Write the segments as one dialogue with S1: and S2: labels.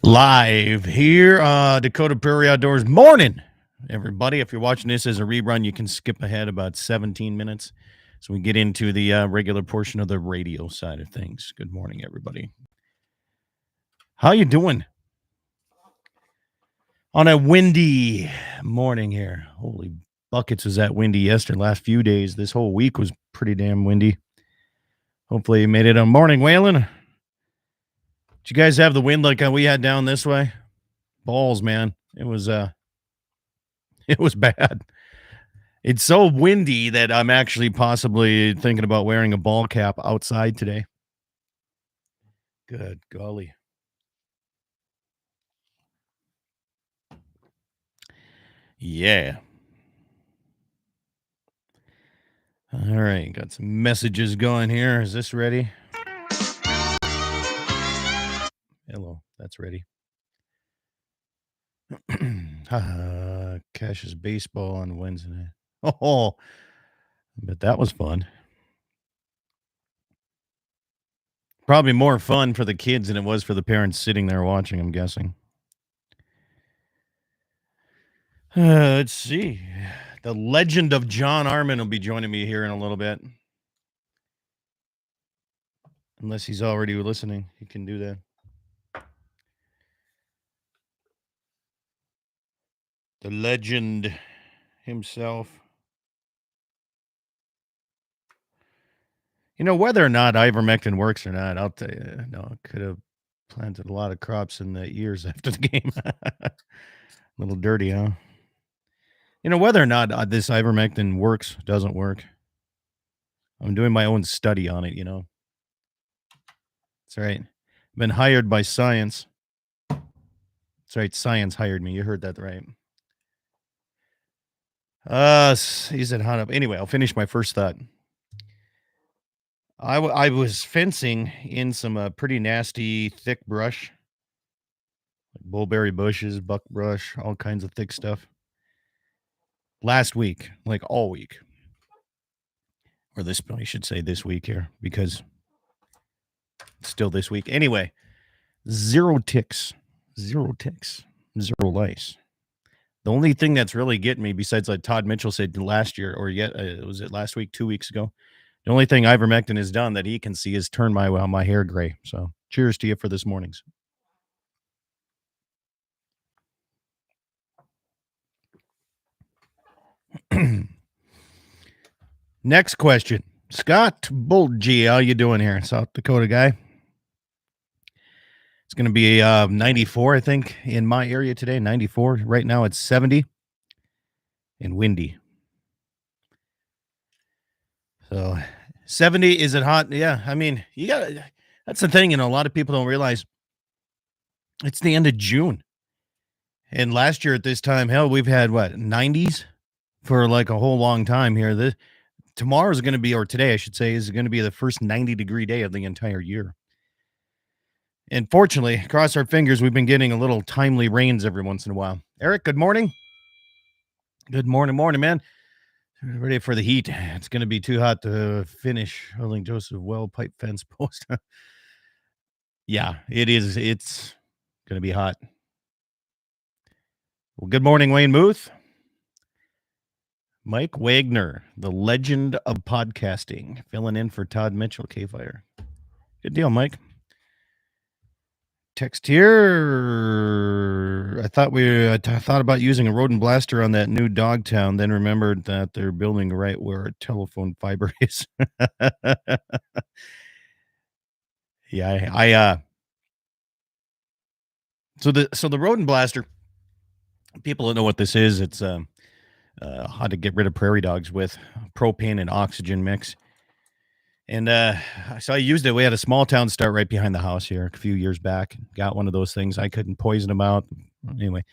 S1: Live here, Dakota Prairie Outdoors. Morning, everybody. If you're watching this as a rerun, you can skip ahead about 17 minutes. So we get into the regular portion of the radio side of things. Good morning, everybody. How you doing on a windy morning here? Holy buckets, was that windy yesterday. Last few days, this whole week was pretty damn windy. Hopefully you made it on morning, Waylon. Did you guys have the wind like we had down this way? Balls, man. It was bad. It's so windy that I'm actually possibly thinking about wearing a ball cap outside today. Good golly. Yeah. All right, got some messages going here. Is this ready? Hello, that's ready. Cash's baseball on Wednesday night. Oh, but that was fun. Probably more fun for the kids than it was for the parents sitting there watching, I'm guessing. Let's see. The legend of John Arman will be joining me here in a little bit. Unless he's already listening, he can do that. The legend himself. You know, whether or not ivermectin works or not, I'll tell you, no, could have planted a lot of crops in the years after the game. A little dirty, huh? You know, whether or not this ivermectin works, doesn't work. I'm doing my own study on it, you know. That's right. I've been hired by science. That's right. Science hired me. You heard that right. He said hot up. Anyway, I'll finish my first thought. I was fencing in some pretty nasty thick brush, like bullberry bushes, buckbrush, all kinds of thick stuff. Last week, like all week, or this, I should say this week here, because it's still this week. Anyway, zero ticks, zero lice. The only thing that's really getting me, besides like Todd Mitchell said last year, or yet was it last week, 2 weeks ago? The only thing ivermectin has done that he can see is turn my hair gray. So cheers to you for this morning's. Next question. Scott Bulgy, how you doing here? South Dakota guy. It's going to be 94, I think, in my area today. 94. Right now it's 70 and windy. So 70, is it hot? Yeah. I mean, that's the thing. You know, a lot of people don't realize it's the end of June. And last year at this time, hell, we've had what, 90s for like a whole long time here. Tomorrow's going to be, or today, I should say, is going to be the first 90-degree day of the entire year. And fortunately, cross our fingers, we've been getting a little timely rains every once in a while. Eric, good morning. Good morning, man. Ready for the heat. It's going to be too hot to finish holding Joseph Well pipe fence post. Yeah, it is. It's going to be hot. Well, good morning, Wayne Muth. Mike Wagner, the legend of podcasting, filling in for Todd Mitchell, K-Fire. Good deal, Mike. Text here. I thought about using a rodent blaster on that new dog town, then remembered that they're building right where a telephone fiber is. Yeah, so the rodent blaster, people don't know what this is. It's how to get rid of prairie dogs with propane and oxygen mix. And so I used it. We had a small town start right behind the house here a few years back. Got one of those things. I couldn't poison them out. Anyway,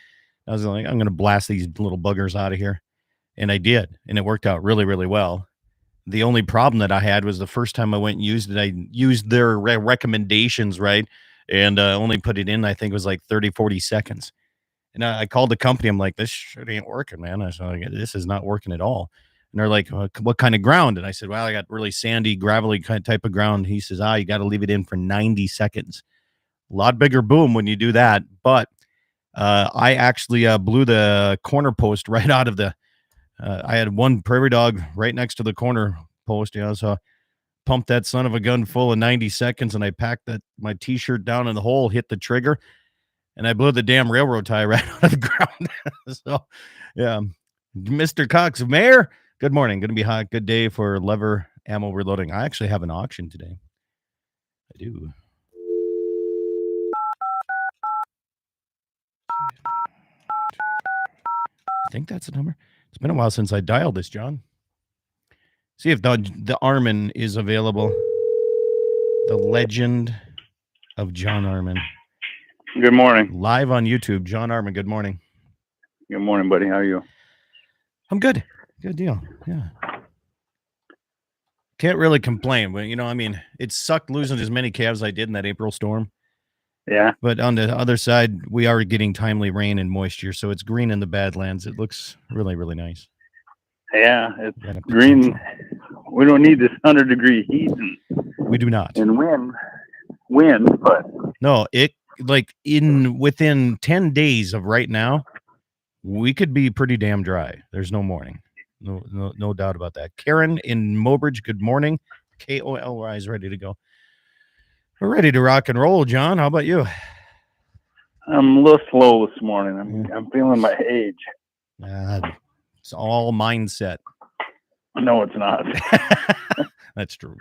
S1: I was like, I'm going to blast these little buggers out of here. And I did. And it worked out really, really well. The only problem that I had was the first time I went and used it, I used their recommendations, right? And only put it in, I think it was like 30, 40 seconds. And I called the company. I'm like, this shit ain't working, man. I said, this is not working at all. And they're like, what kind of ground? And I said, well, I got really sandy, gravelly kind of type of ground. He says, you got to leave it in for 90 seconds. A lot bigger boom when you do that. But I actually blew the corner post right out of the. I had one prairie dog right next to the corner post. So pumped that son of a gun full of 90 seconds, and I packed my T-shirt down in the hole, hit the trigger, and I blew the damn railroad tie right out of the ground. So, yeah, Mr. Cox, Mayor, good morning. Going to be hot. Good day for lever ammo reloading. I actually have an auction today. I do. I think that's the number. It's been a while since I dialed this, John. See if the Arman is available. The legend of John Arman.
S2: Good morning.
S1: Live on YouTube, John Arman. Good morning.
S2: Good morning, buddy. How are you?
S1: I'm good. Good deal. Yeah. Can't really complain. But, it sucked losing as many calves as I did in that April storm.
S2: Yeah.
S1: But on the other side, we are getting timely rain and moisture, so it's green in the Badlands. It looks really, really nice.
S2: Yeah, it's green. We don't need this 100-degree heat.
S1: We do not.
S2: And wind, but
S1: no, within 10 days of right now, we could be pretty damn dry. There's no morning. No doubt about that. Karen in Mobridge, good morning. KOLY is ready to go. We're ready to rock and roll, John. How about you?
S2: I'm a little slow this morning. I'm feeling my age.
S1: It's all mindset.
S2: No, it's not.
S1: That's true.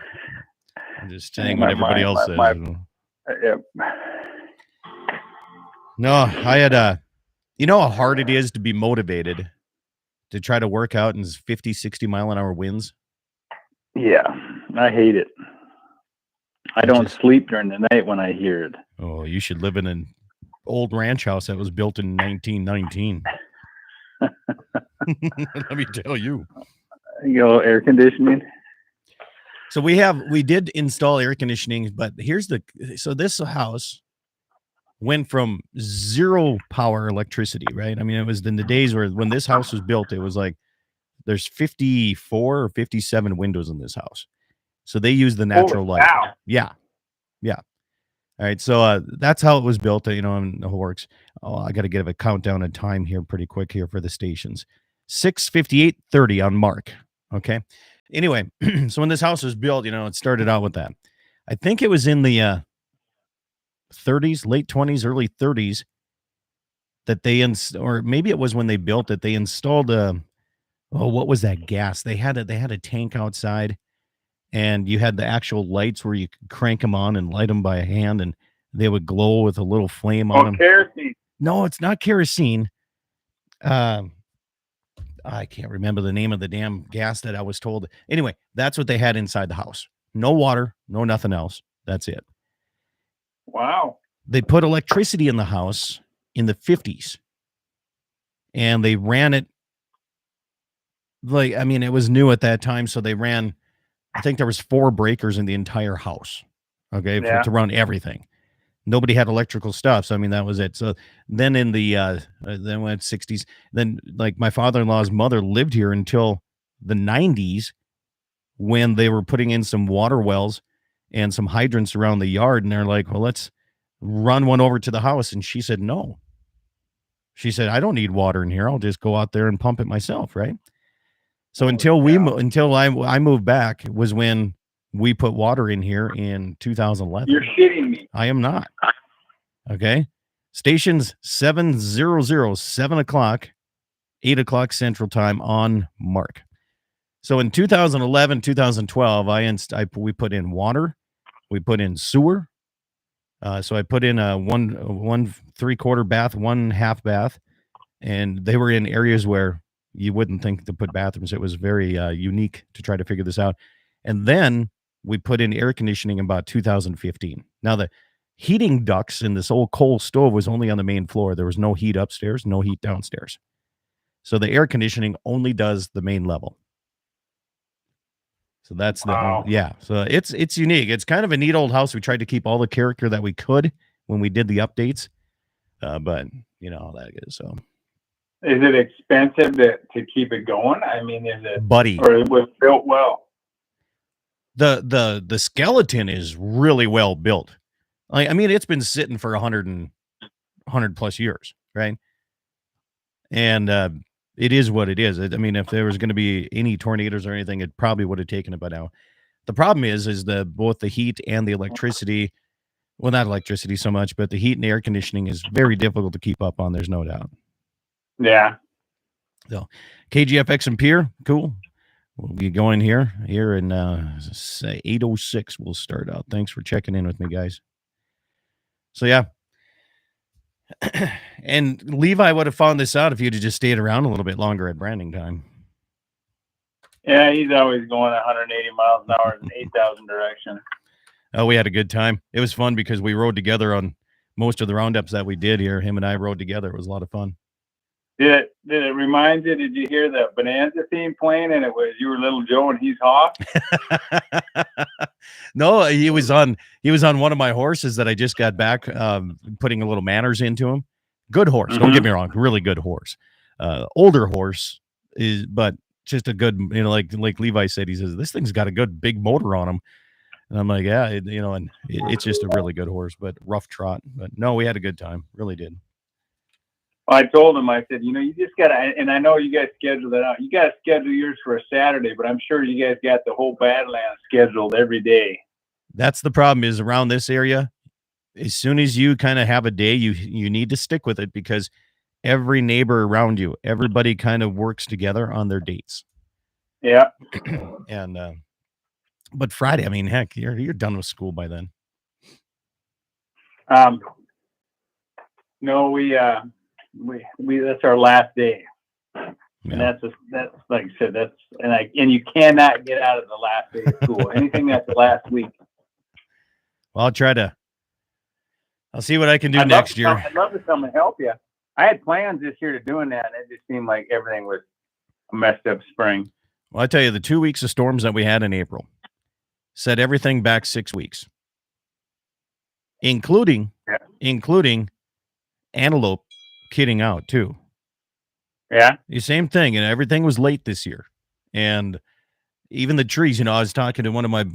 S1: I'm just saying what everybody else says.
S2: Yep.
S1: No, I had you know how hard it is to be motivated to try to work out in 50, 60 mile an hour winds?
S2: Yeah, I hate it. I don't sleep during the night when I hear it.
S1: Oh, you should live in an old ranch house that was built in 1919. Let me tell you.
S2: Air conditioning.
S1: So we did install air conditioning, but this house went from zero power electricity, right? I mean, it was in the days when this house was built, it was like there's 54 or 57 windows in this house. So they use the natural light.
S2: Wow.
S1: Yeah. All right. So that's how it was built, and it works. Oh, I got to give a countdown of time here pretty quick here for the stations. 6:58:30 on Mark. Okay. Anyway, so when this house was built, it started out with that. I think it was in the 30s, late 20s, early 30s that or maybe it was when they built it, they installed what was that gas? They had a tank outside, and you had the actual lights where you could crank them on and light them by hand, and they would glow with a little flame on them.
S2: Kerosene.
S1: No, it's not kerosene. I can't remember the name of the damn gas that I was told. Anyway, that's what they had inside the house. No water, no nothing else. That's it.
S2: Wow.
S1: They put electricity in the house in the 50s, and they ran it it was new at that time. So they ran, I think there was 4 breakers in the entire house. Okay.
S2: Yeah.
S1: To run everything. Nobody had electrical stuff. So, that was it. So then in the, then went 60s, then like my father-in-law's mother lived here until the 90s when they were putting in some water wells and some hydrants around the yard. And they're like, well, let's run one over to the house. And she said, no. She said, I don't need water in here. I'll just go out there and pump it myself. Right. So until I moved back was when we put water in here in 2011.
S2: You're shitting me.
S1: I am not. Okay. Stations 700, 7 o'clock, 8 o'clock Central Time on Mark. So in 2011, 2012, we put in water. We put in sewer. So I put in a one 3/4 bath, 1 half bath. And they were in areas where you wouldn't think to put bathrooms. It was very unique to try to figure this out. And then we put in air conditioning in about 2015. Now, the heating ducts in this old coal stove was only on the main floor. There was no heat upstairs, no heat downstairs. So the air conditioning only does the main level. So that's So it's unique. It's kind of a neat old house. We tried to keep all the character that we could when we did the updates. But you know how that is. So
S2: is it expensive to keep it going? I mean, is it,
S1: buddy,
S2: or it was built well?
S1: The skeleton is really well built. I mean, it's been sitting for 100 plus years, right? And it is what it is. I mean, if there was going to be any tornadoes or anything, it probably would have taken it by now. The problem is the both the heat and the electricity. Well, not electricity so much, but the heat and air conditioning is very difficult to keep up on. There's no doubt.
S2: Yeah.
S1: So, KGFX and Pier, cool. We'll be going here in 8:06. We'll start out. Thanks for checking in with me, guys. So yeah, and Levi would have found this out if you'd have just stayed around a little bit longer at branding time.
S2: Yeah, he's always going 180 miles an hour in 8,000 direction.
S1: Oh, we had a good time. It was fun because we rode together on most of the roundups that we did here. Him and I rode together. It was a lot of fun.
S2: Did it remind you? Did you hear the Bonanza theme playing? And it was you were Little Joe and he's Hoff.
S1: No, he was on one of my horses that I just got back, putting a little manners into him. Good horse. Mm-hmm. Don't get me wrong. Really good horse. Older horse but just a good, like Levi said, he says, this thing's got a good big motor on him. And I'm like, yeah, it's just a really good horse, but rough trot. But no, we had a good time. Really did.
S2: I told him, I said, you just got to, and I know you guys scheduled it out. You got to schedule yours for a Saturday, but I'm sure you guys got the whole Badlands scheduled every day.
S1: That's the problem is around this area. As soon as you kind of have a day, you need to stick with it because every neighbor around you, everybody kind of works together on their dates.
S2: Yeah.
S1: And, but Friday, I mean, heck, you're done with school by then.
S2: No, we that's our last day. Yeah. And that's like I said, and you cannot get out of the last day of school. Anything that's the last week.
S1: Well, I'll see what I can do next year.
S2: I'd love to come and help you. I had plans this year to doing that, and it just seemed like everything was a messed up spring.
S1: Well, I tell you, the 2 weeks of storms that we had in April set everything back 6 weeks, including antelope kidding out too.
S2: Yeah.
S1: The same thing, and everything was late this year. And even the trees, I was talking to one of my,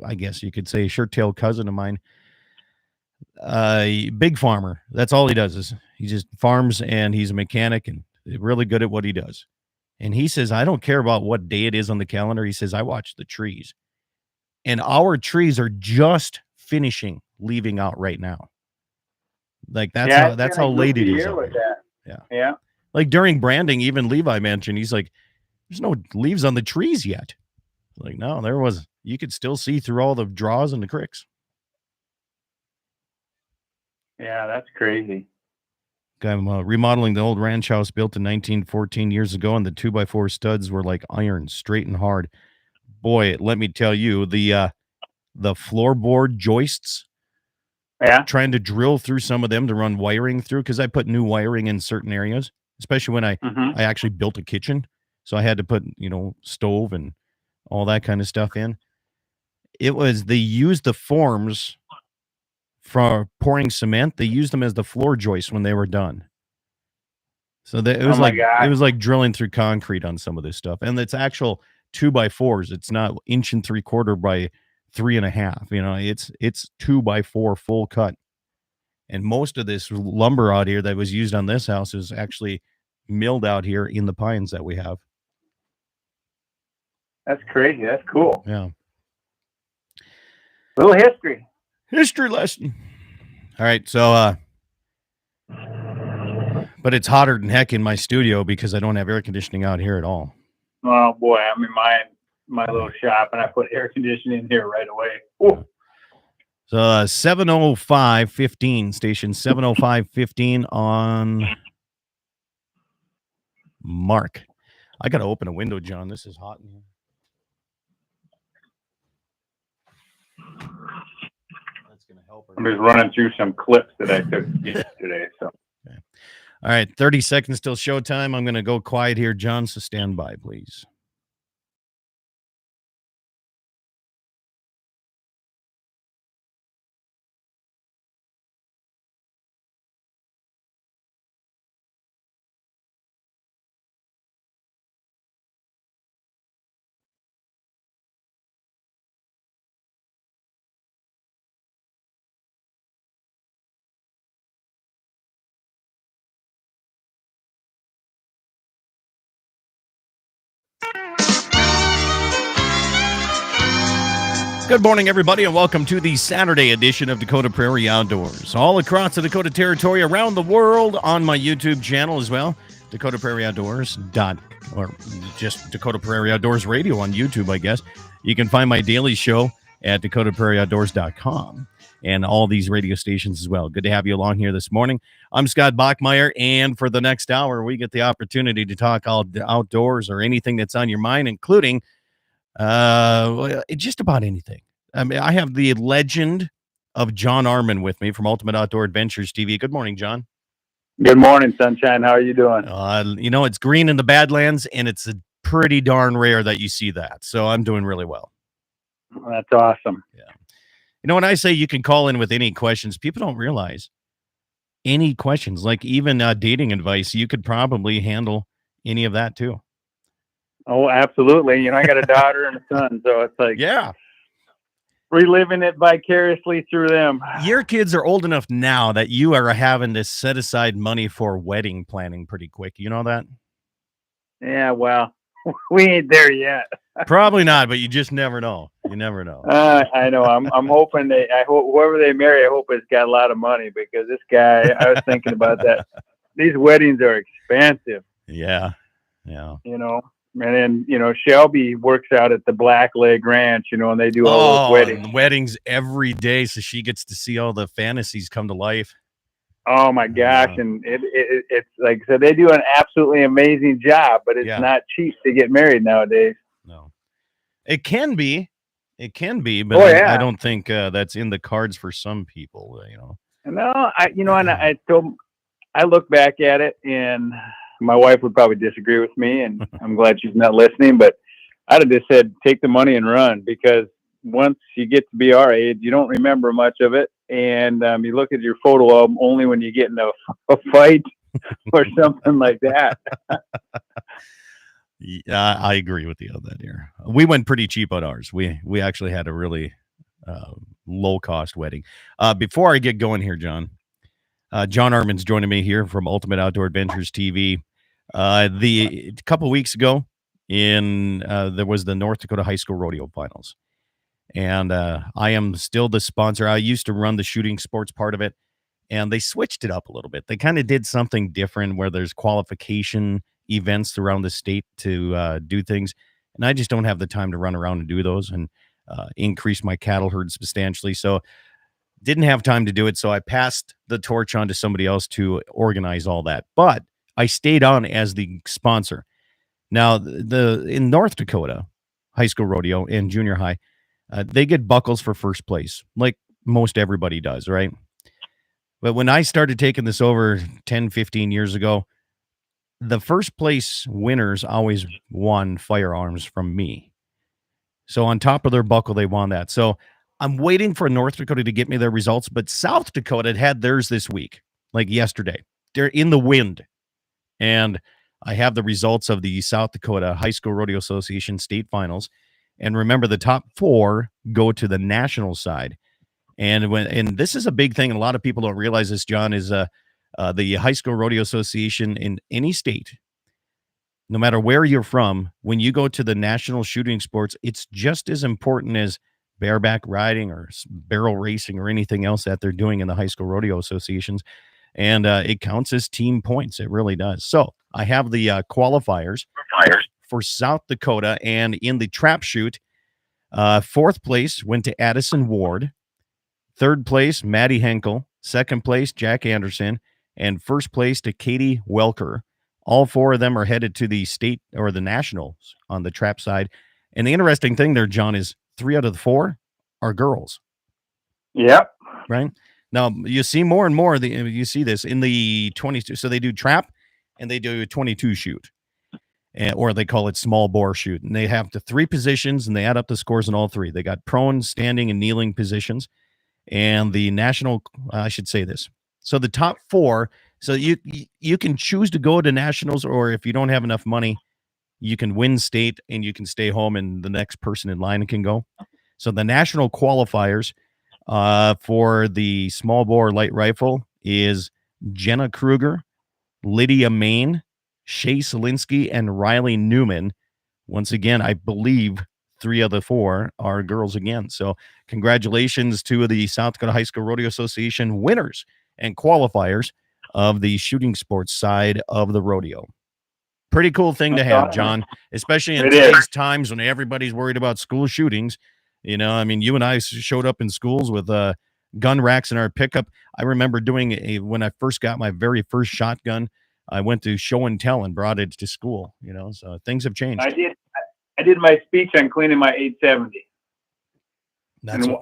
S1: I guess you could say, shirt-tailed cousin of mine, big farmer. That's all he does is he just farms, and he's a mechanic and really good at what he does. And he says, I don't care about what day it is on the calendar. He says, I watch the trees. And our trees are just finishing leaving out right now. Like that's how late it is.
S2: Yeah.
S1: Like during branding, even Levi mentioned, he's like, there's no leaves on the trees yet. Like, no, there was. You could still see through all the draws and the cricks.
S2: Yeah, that's crazy.
S1: I'm remodeling the old ranch house built in 1914 years ago, and the 2x4 studs were like iron, straight and hard. Boy, let me tell you, the floorboard joists.
S2: Yeah.
S1: Trying to drill through some of them to run wiring through, because I put new wiring in certain areas, especially when I actually built a kitchen. So I had to put, stove and all that kind of stuff in. They used the forms for pouring cement. They used them as the floor joists when they were done. So it was like drilling through concrete on some of this stuff. And it's actual 2x4s. It's not 1 3/4 by 3.5. It's 2x4 full cut. And most of this lumber out here that was used on this house is actually milled out here in the pines that we have.
S2: That's crazy. That's cool.
S1: Yeah.
S2: Little history.
S1: History lesson. All right. So, but it's hotter than heck in my studio because I don't have air conditioning out here at all.
S2: Oh boy. I'm in my little shop and I put air conditioning in here right away. Ooh.
S1: So 705.15, station 705.15 on Mark. I got to open a window, John. This is hot in here. That's going to help.
S2: I'm just running through some clips that I took yesterday. So.
S1: Okay. All right, 30 seconds till showtime. I'm going to go quiet here, John, so stand by, please. Good morning, everybody, and welcome to the Saturday edition of Dakota Prairie Outdoors. All across the Dakota Territory, around the world, on my YouTube channel as well, Dakota Prairie Outdoors or just Dakota Prairie Outdoors Radio on YouTube, I guess. You can find my daily show at dakotaprairieoutdoors.com and all these radio stations as well. Good to have you along here this morning. I'm Scott Bachmeyer, and for the next hour, we get the opportunity to talk outdoors or anything that's on your mind, including just about anything. I mean, I have the legend of John Arman with me from Ultimate Outdoor Adventures TV. Good morning, John.
S2: Good morning, Sunshine. How are you doing?
S1: It's green in the Badlands, and it's pretty darn rare that you see that. So I'm doing really well.
S2: That's awesome.
S1: Yeah. You know, when I say you can call in with any questions, people don't realize any questions, like even dating advice, you could probably handle any of that too.
S2: Oh, absolutely. You know, I got a daughter and a son, so it's like,
S1: yeah,
S2: reliving it vicariously through them.
S1: Your kids are old enough now that you are having to set aside money for wedding planning pretty quick. You know that?
S2: Yeah, well, we ain't there yet.
S1: Probably not, but you just never know. You never know.
S2: I know. I'm hoping I hope whoever they marry, I hope it's got a lot of money, because this guy, I was thinking about that. These weddings are expensive.
S1: Yeah.
S2: You know, and then, you know, Shelby works out at the Black Leg Ranch, you know, and they do all those
S1: weddings every day, so she gets to see all the fantasies come to life.
S2: Oh my gosh. And it's like, so they do an absolutely amazing job, but it's not cheap to get married nowadays.
S1: No, it can be, but I don't think that's in the cards for some people, you know.
S2: No, I look back at it, and my wife would probably disagree with me, and I'm glad she's not listening, but I'd have just said, take the money and run, because once you get to be our age, you don't remember much of it. And you look at your photo album only when you get in a fight or something like that.
S1: Yeah, I agree with you on that here. We went pretty cheap on ours. We actually had a really low cost wedding. Before I get going here, John Arman's joining me here from Ultimate Outdoor Adventures TV. A couple weeks ago there was the North Dakota High School Rodeo Finals. And I am still the sponsor. I used to run the shooting sports part of it, and they switched it up a little bit. They kind of did something different where there's qualification events around the state to do things. And I just don't have the time to run around and do those and increase my cattle herd substantially. So didn't have time to do it. So I passed the torch on to somebody else to organize all that. But I stayed on as the sponsor. Now, in North Dakota, high school rodeo and junior high, they get buckles for first place, like most everybody does, right? But when I started taking this over 10, 15 years ago, the first place winners always won firearms from me. So on top of their buckle, they won that. So I'm waiting for North Dakota to get me their results, but South Dakota had theirs this week, like yesterday. They're in the wind. And I have the results of the South Dakota High School Rodeo Association state finals. And remember, the top 4 go to the national side. And this is a big thing, and a lot of people don't realize this, John, is the High School Rodeo Association in any state, no matter where you're from, when you go to the national shooting sports, it's just as important as bareback riding or barrel racing or anything else that they're doing in the High School Rodeo Associations. And it counts as team points. It really does. So I have the qualifiers for South Dakota, and in the trap shoot, 4th place went to Addison Ward, 3rd place Maddie Henkel, 2nd place Jack Anderson, and 1st place to Katie Welker. All 4 of them are headed to the state or the nationals on the trap side. And the interesting thing there, John, is 3 out of the 4 are girls.
S2: Yep.
S1: Right now, you see more and more. You see this in the 22. So they do trap and they do a 22 shoot. Or they call it small bore shoot. And they have the 3 positions, and they add up the scores in all 3. They got prone, standing, and kneeling positions. And the national, I should say this. So the top 4, so you can choose to go to nationals, or if you don't have enough money, you can win state and you can stay home and the next person in line can go. So the national qualifiers for the small bore light rifle is Jenna Kruger, Lydia Main, Shay Selinsky, and Riley Newman, once again, I believe 3 of the 4 are girls again. So congratulations to the South Dakota High School Rodeo Association winners and qualifiers of the shooting sports side of the rodeo. Pretty cool thing to have, John, especially in today's times when everybody's worried about school shootings. You know, I mean, you and I showed up in schools with gun racks in our pickup. I remember doing when I first got my very first shotgun, I went to show and tell and brought it to school, you know, so things have changed.
S2: I did my speech on cleaning my 870.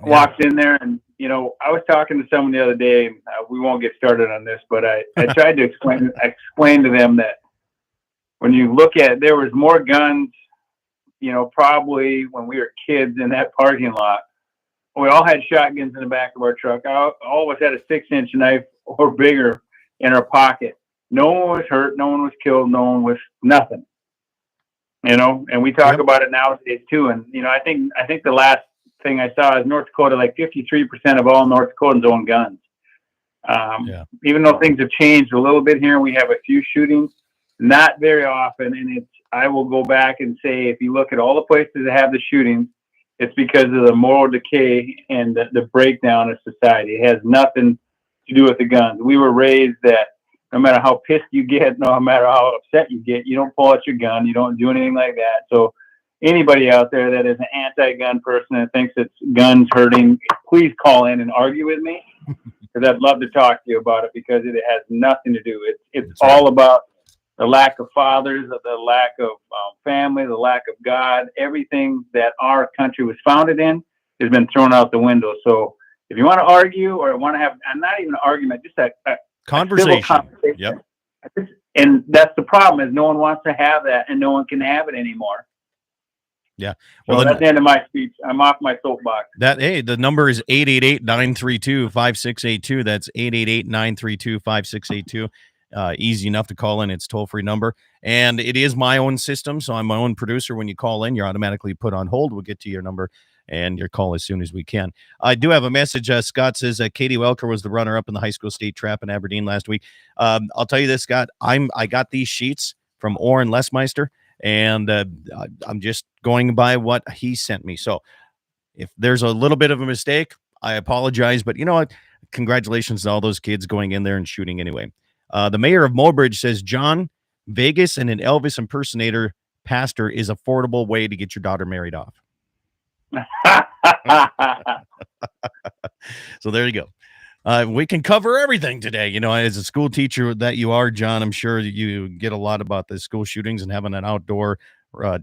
S2: Walked in there, and you know, I was talking to someone the other day. We won't get started on this, but I tried to explain to them that when you look at it, there was more guns, you know, probably when we were kids in that parking lot. We all had shotguns in the back of our truck. All of us had a 6-inch knife or bigger in our pocket. No one was hurt. No one was killed. No one was nothing. You know, and we talk about it nowadays too. And you know, I think the last thing I saw is North Dakota, like 53% of all North Dakotans own guns. Even though things have changed a little bit here, we have a few shootings, not very often. And I will go back and say, if you look at all the places that have the shootings, it's because of the moral decay and the breakdown of society. It has nothing to do with the guns. We were raised that no matter how pissed you get, no matter how upset you get, you don't pull out your gun. You don't do anything like that. So anybody out there that is an anti-gun person and thinks it's guns hurting, please call in and argue with me, because I'd love to talk to you about it, because it has nothing to do. It's all about the lack of fathers, the lack of family, the lack of God. Everything that our country was founded in has been thrown out the window. So if you want to argue or want to have, not even an argument, just a
S1: conversation.
S2: Yep. And that's the problem, is no one wants to have that, and no one can have it anymore.
S1: Yeah.
S2: Well, that's the end of my speech. I'm off my soapbox.
S1: The number is 888-932-5682. That's 888-932-5682. Easy enough to call in. It's toll-free number. And it is my own system, so I'm my own producer. When you call in, you're automatically put on hold. We'll get to your number and your call as soon as we can. I do have a message. Scott says Katie Welker was the runner-up in the high school state trap in Aberdeen last week. I'll tell you this, Scott. I got these sheets from Oren Lesmeister, and I'm just going by what he sent me. So if there's a little bit of a mistake, I apologize. But you know what? Congratulations to all those kids going in there and shooting anyway. The mayor of Mobridge says, John, Vegas and an Elvis impersonator pastor is affordable way to get your daughter married off. So there you go. We can cover everything today. You know, as a school teacher that you are, John, I'm sure you get a lot about the school shootings and having an outdoor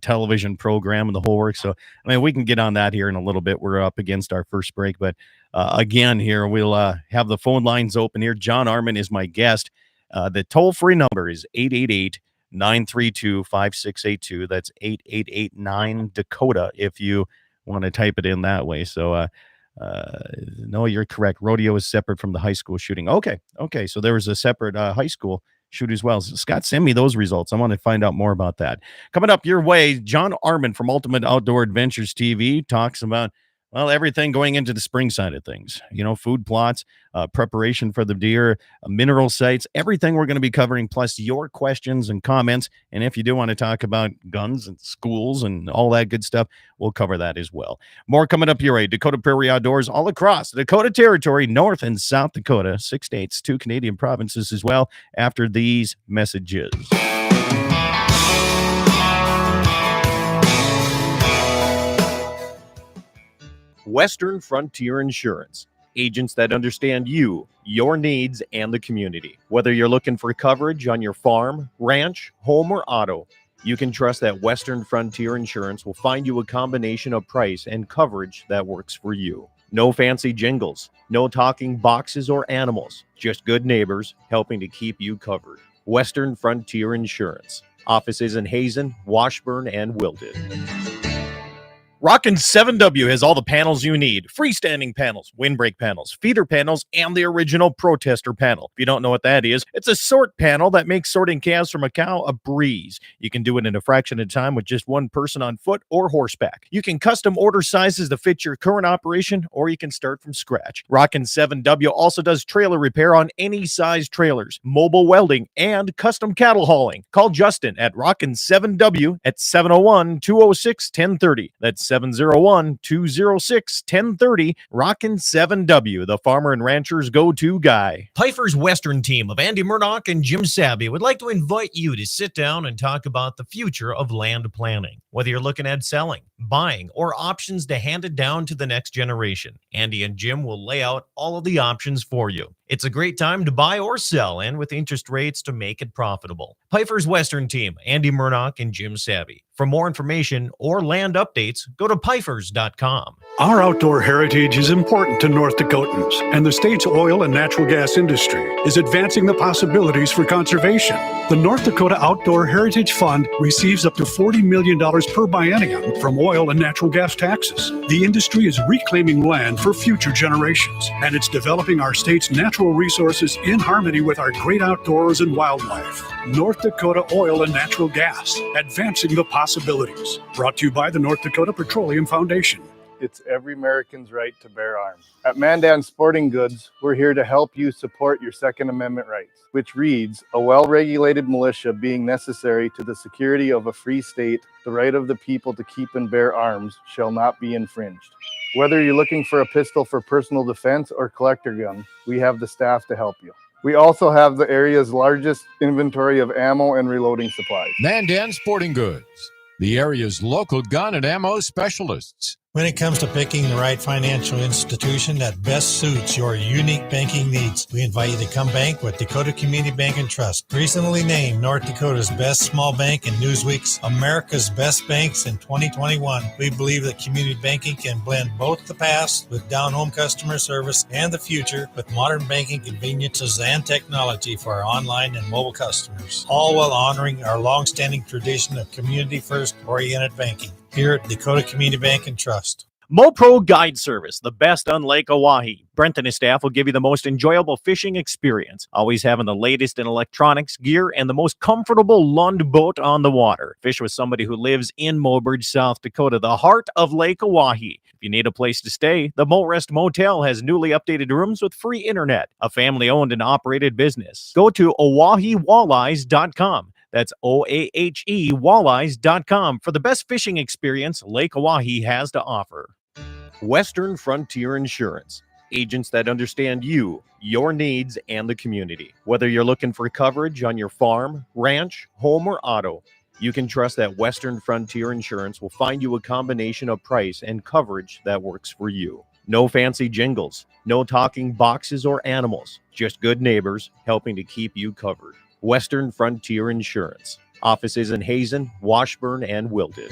S1: television program and the whole work. So, I mean, we can get on that here in a little bit. We're up against our first break. But again, here we'll have the phone lines open here. John Arman is my guest. The toll-free number is 888-932-5682. That's 888-9-DAKOTA if you want to type it in that way. So, no, you're correct. Rodeo is separate from the high school shooting. Okay. So there was a separate high school shoot as well. So Scott, send me those results. I want to find out more about that. Coming up your way, John Arman from Ultimate Outdoor Adventures TV talks about, well, everything going into the spring side of things. You know, food plots, preparation for the deer, mineral sites, everything we're going to be covering, plus your questions and comments. And if you do want to talk about guns and schools and all that good stuff, we'll cover that as well. More coming up your way. Dakota Prairie Outdoors all across the Dakota Territory, North and South Dakota, 6 states, 2 Canadian provinces as well, after these messages. Western Frontier Insurance. Agents that understand you, your needs, and the community. Whether you're looking for coverage on your farm, ranch, home, or auto, you can trust that Western Frontier Insurance will find you a combination of price and coverage that works for you. No fancy jingles, no talking boxes or animals, just good neighbors helping to keep you covered. Western Frontier Insurance. Offices in Hazen, Washburn, and Wilton. Rockin' 7W has all the panels you need. Freestanding panels, windbreak panels, feeder panels, and the original protester panel. If you don't know what that is, it's a sort panel that makes sorting calves from a cow a breeze. You can do it in a fraction of time with just one person on foot or horseback. You can custom order sizes to fit your current operation, or you can start from scratch. Rockin' 7W also does trailer repair on any size trailers, mobile welding, and custom cattle hauling. Call Justin at Rockin' 7W at 701-206-1030. That's 701-206-1030. Rockin' 7W, the farmer and rancher's go-to guy. Pfeiffer's Western team of Andy Murdoch and Jim Sabby would like to invite you to sit down and talk about the future of land planning. Whether you're looking at selling, buying, or options to hand it down to the next generation, Andy and Jim will lay out all of the options for you. It's a great time to buy or sell, and with interest rates to make it profitable. Pfeiffer's Western team, Andy Murdoch and Jim Sabby. For more information or land updates, go to Pfeiffers.com.
S3: Our outdoor heritage is important to North Dakotans, and the state's oil and natural gas industry is advancing the possibilities for conservation. The North Dakota Outdoor Heritage Fund receives up to $40 million per biennium from oil and natural gas taxes. The industry is reclaiming land for future generations, and it's developing our state's natural resources in harmony with our great outdoors and wildlife. North Dakota Oil and Natural Gas, advancing the possibilities. Brought to you by the North Dakota Petroleum Foundation.
S4: It's every American's right to bear arms. At Mandan Sporting Goods, we're here to help you support your Second Amendment rights, which reads, a well-regulated militia being necessary to the security of a free state, the right of the people to keep and bear arms shall not be infringed. Whether you're looking for a pistol for personal defense or collector gun, we have the staff to help you. We also have the area's largest inventory of ammo and reloading supplies.
S5: Mandan Sporting Goods, the area's local gun and ammo specialists.
S6: When it comes to picking the right financial institution that best suits your unique banking needs, we invite you to come bank with Dakota Community Bank and Trust. Recently named North Dakota's best small bank and Newsweek's America's Best Banks in 2021, we believe that community banking can blend both the past with down-home customer service and the future with modern banking conveniences and technology for our online and mobile customers, all while honoring our long-standing tradition of community-first oriented banking. Here at Dakota Community Bank and Trust.
S1: MoPro Guide Service, the best on Lake Oahe. Brent and his staff will give you the most enjoyable fishing experience, always having the latest in electronics, gear, and the most comfortable Lund boat on the water. Fish with somebody who lives in Mobridge, South Dakota, the heart of Lake Oahe. If you need a place to stay, the Mo Rest Motel has newly updated rooms with free internet, a family-owned and operated business. Go to OaheWalleyes.com. That's OAHE Walleyes.com for the best fishing experience Lake Oahe has to offer. Western Frontier Insurance. Agents that understand you, your needs, and the community. Whether you're looking for coverage on your farm, ranch, home, or auto, you can trust that Western Frontier Insurance will find you a combination of price and coverage that works for you. No fancy jingles, no talking boxes or animals, just good neighbors helping to keep you covered. Western Frontier Insurance. Offices in Hazen, Washburn, and Wilton.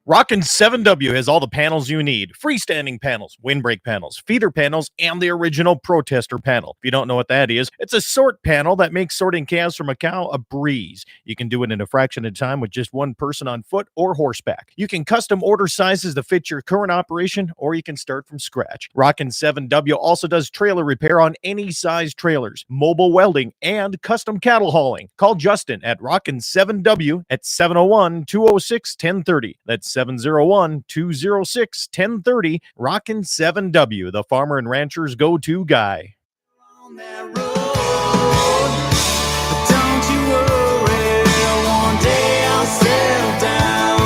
S1: Rockin' 7W has all the panels you need. Freestanding panels, windbreak panels, feeder panels, and the original protester panel. If you don't know what that is, it's a sort panel that makes sorting calves from a cow a breeze. You can do it in a fraction of time with just one person on foot or horseback. You can custom order sizes to fit your current operation, or you can start from scratch. Rockin' 7W also does trailer repair on any size trailers, mobile welding, and custom cattle hauling. Call Justin at Rockin' 7W at 701-206-1030. That's 701-206-1030. Rockin' 7W, the farmer and rancher's go-to guy.
S7: On that road, but don't you worry, one day I'll settle down.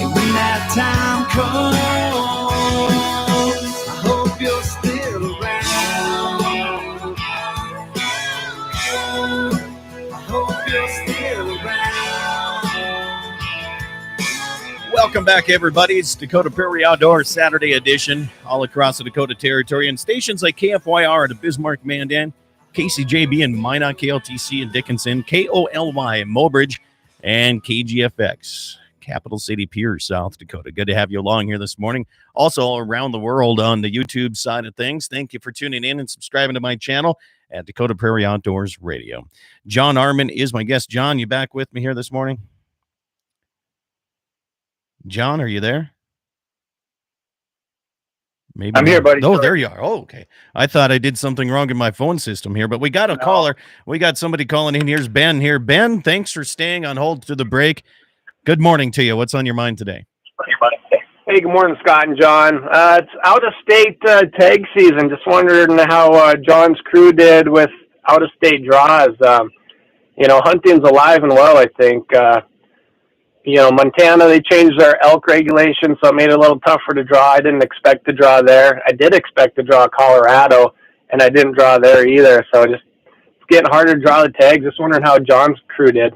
S7: And when that time comes, I hope you're still around. I hope you're still around.
S1: Welcome back, everybody. It's Dakota Prairie Outdoors Saturday edition, all across the Dakota Territory, and stations like KFYR at Bismarck, Mandan, KCJB in Minot, KLTC in Dickinson, KOLY in Mobridge, and KGFX, Capital City Piers, South Dakota. Good to have you along here this morning. Also around the world on the YouTube side of things, thank you for tuning in and subscribing to my channel at Dakota Prairie Outdoors Radio. John Arman is my guest. John, you back with me here this morning? John, are you there? Maybe
S2: I'm here,
S1: not.
S2: buddy.
S1: Oh,
S2: Sorry.
S1: there you are. Oh, okay. I thought I did something wrong in my phone system here, but we got a caller. We got somebody calling in. Here's Ben here. Ben, thanks for staying on hold to the break. Good morning to you. What's on your mind today?
S8: Hey, good morning, Scott and John. It's out-of-state tag season. Just wondering how John's crew did with out-of-state draws. Hunting's alive and well, I think. Montana, they changed their elk regulations, so it made it a little tougher to draw. I didn't expect to draw there. I did expect to draw Colorado, and I didn't draw there either. So it's getting harder to draw the tags. Just wondering how John's crew did.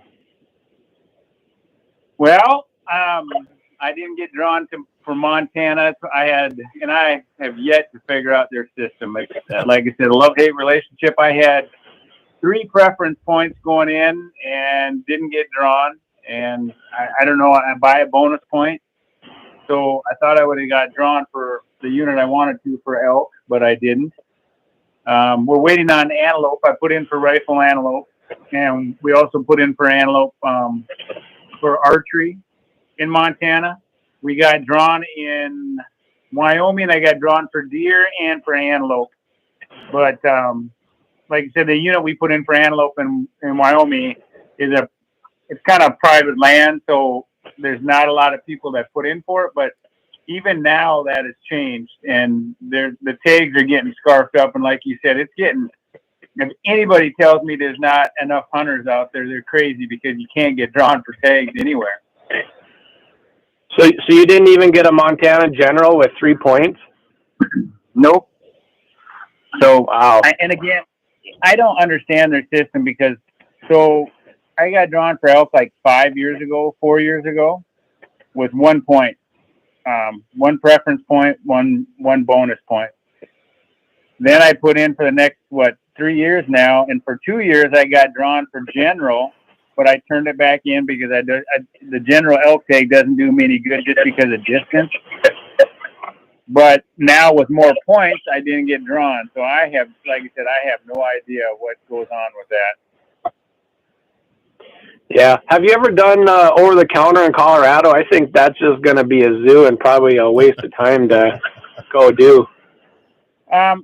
S2: Well, I didn't get drawn for Montana. I have yet to figure out their system. Like I said, a love-hate relationship. I had 3 preference points going in and didn't get drawn. And I don't know, I buy a bonus point. So I thought I would have got drawn for the unit I wanted to for elk, but I didn't. We're waiting on antelope. I put in for rifle antelope, and we also put in for antelope for archery in Montana. We got drawn in Wyoming. I got drawn for deer and for antelope. But like I said, the unit we put in for antelope in Wyoming it's kind of private land, so there's not a lot of people that put in for it. But even now, that has changed, and the tags are getting scarfed up. And like you said, it's getting. If anybody tells me there's not enough hunters out there, they're crazy, because you can't get drawn for tags anywhere.
S8: So you didn't even get a Montana General with 3 points?
S2: Nope. So,
S8: wow.
S2: And again, I don't understand their system, because I got drawn for elk like 4 years ago, with 1 point, 1 preference point, one bonus point. Then I put in for the next 3 years now, and for 2 years I got drawn for general, but I turned it back in because the general elk tag doesn't do me any good just because of distance. But now with more points, I didn't get drawn. So I have, like I said, I have no idea what goes on with that.
S8: Yeah. Have you ever done over-the-counter in Colorado? I think that's just going to be a zoo and probably a waste of time to go do.
S2: I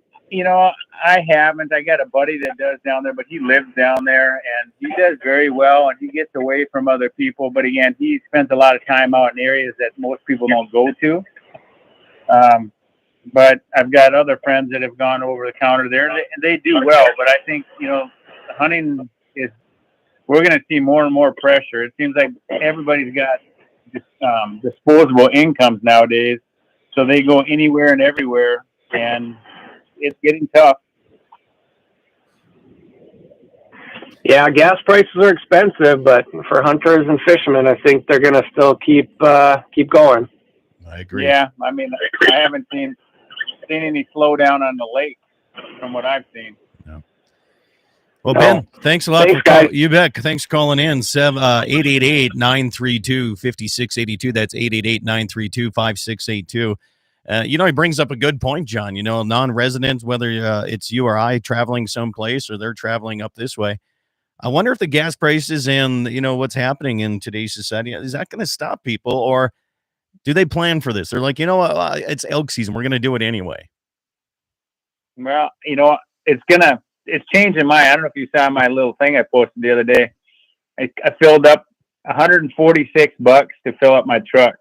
S2: haven't. I got a buddy that does down there, but he lives down there, and he does very well, and he gets away from other people. But again, he spends a lot of time out in areas that most people don't go to. But I've got other friends that have gone over the counter there, and they do well. But I think, hunting we're going to see more and more pressure. It seems like everybody's got disposable incomes nowadays, so they go anywhere and everywhere, and it's getting tough.
S8: Yeah, gas prices are expensive, but for hunters and fishermen, I think they're going to still keep going.
S1: I agree.
S2: Yeah, I mean, I haven't seen any slowdown on the lake from what I've seen.
S1: No. Well, Ben, thanks a lot for calling. You bet. Thanks for calling in. 888-932-5682. That's 888-932-5682. He brings up a good point, John. Non-residents, whether it's you or I traveling someplace or they're traveling up this way. I wonder if the gas prices and, what's happening in today's society, is that going to stop people, or do they plan for this? They're like, it's elk season. We're going to do it anyway.
S2: Well, it's changing I don't know if you saw my little thing I posted the other day. I filled up $146 to fill up my truck.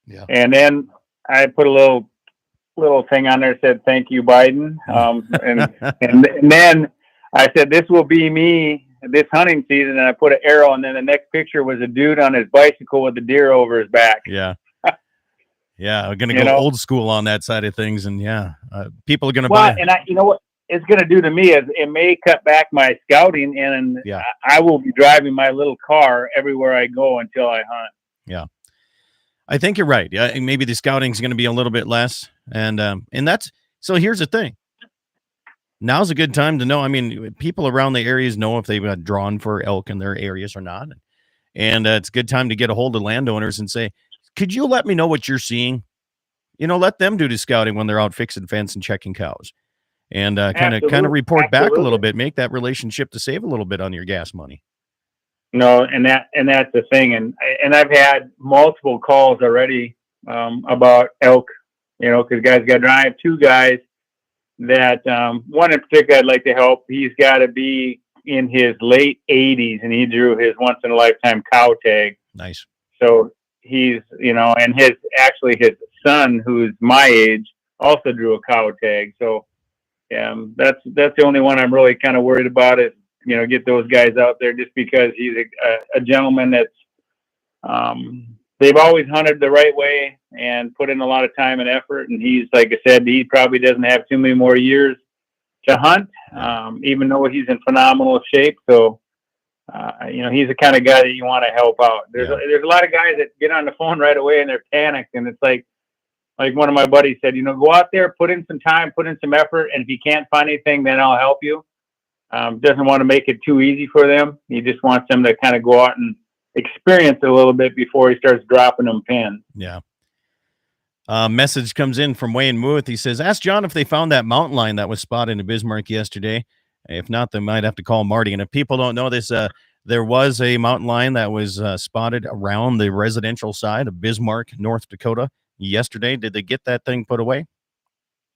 S1: Yeah.
S2: And then I put a little thing on there that said, "Thank you, Biden." And then I said, "This will be me this hunting season." And I put an arrow, and then the next picture was a dude on his bicycle with a deer over his back.
S1: Yeah. Yeah. We're going to go old school on that side of things. And people are going to buy it.
S2: And what it's going to do to me is it may cut back my scouting, and I will be driving my little car everywhere I go until I hunt.
S1: Yeah. I think you're right. Yeah. And maybe the scouting is going to be a little bit less. And that's, so here's the thing. Now's a good time to know. I mean, people around the areas know if they've got drawn for elk in their areas or not. And it's a good time to get a hold of landowners and say, could you let me know what you're seeing? Let them do the scouting when they're out fixing fence and checking cows, and kind of report back a little bit, make that relationship to save a little bit on your gas money.
S2: No, and that's the thing. And I've had multiple calls already about elk, because guys got to drive. I have two guys that one in particular I'd like to help. He's got to be in his late 80s, and he drew his once in a lifetime cow tag.
S1: Nice.
S2: So he's, and his son, who's my age, also drew a cow tag. So that's the only one I'm really kind of worried about is, get those guys out there, just because he's a gentleman that's, they've always hunted the right way and put in a lot of time and effort. And he's, like I said, he probably doesn't have too many more years to hunt, even though he's in phenomenal shape. So, he's the kind of guy that you want to help out. There's a lot of guys that get on the phone right away and they're panicked. And it's like one of my buddies said, go out there, put in some time, put in some effort. And if you can't find anything, then I'll help you. Doesn't want to make it too easy for them. He just wants them to kind of go out and experience it a little bit before he starts dropping them pins.
S1: Yeah. Message comes in from Wayne Muth. He says, ask John if they found that mountain lion that was spotted in Bismarck yesterday. If not, they might have to call Marty. And if people don't know this, there was a mountain lion that was spotted around the residential side of Bismarck, North Dakota yesterday. Did they get that thing put away?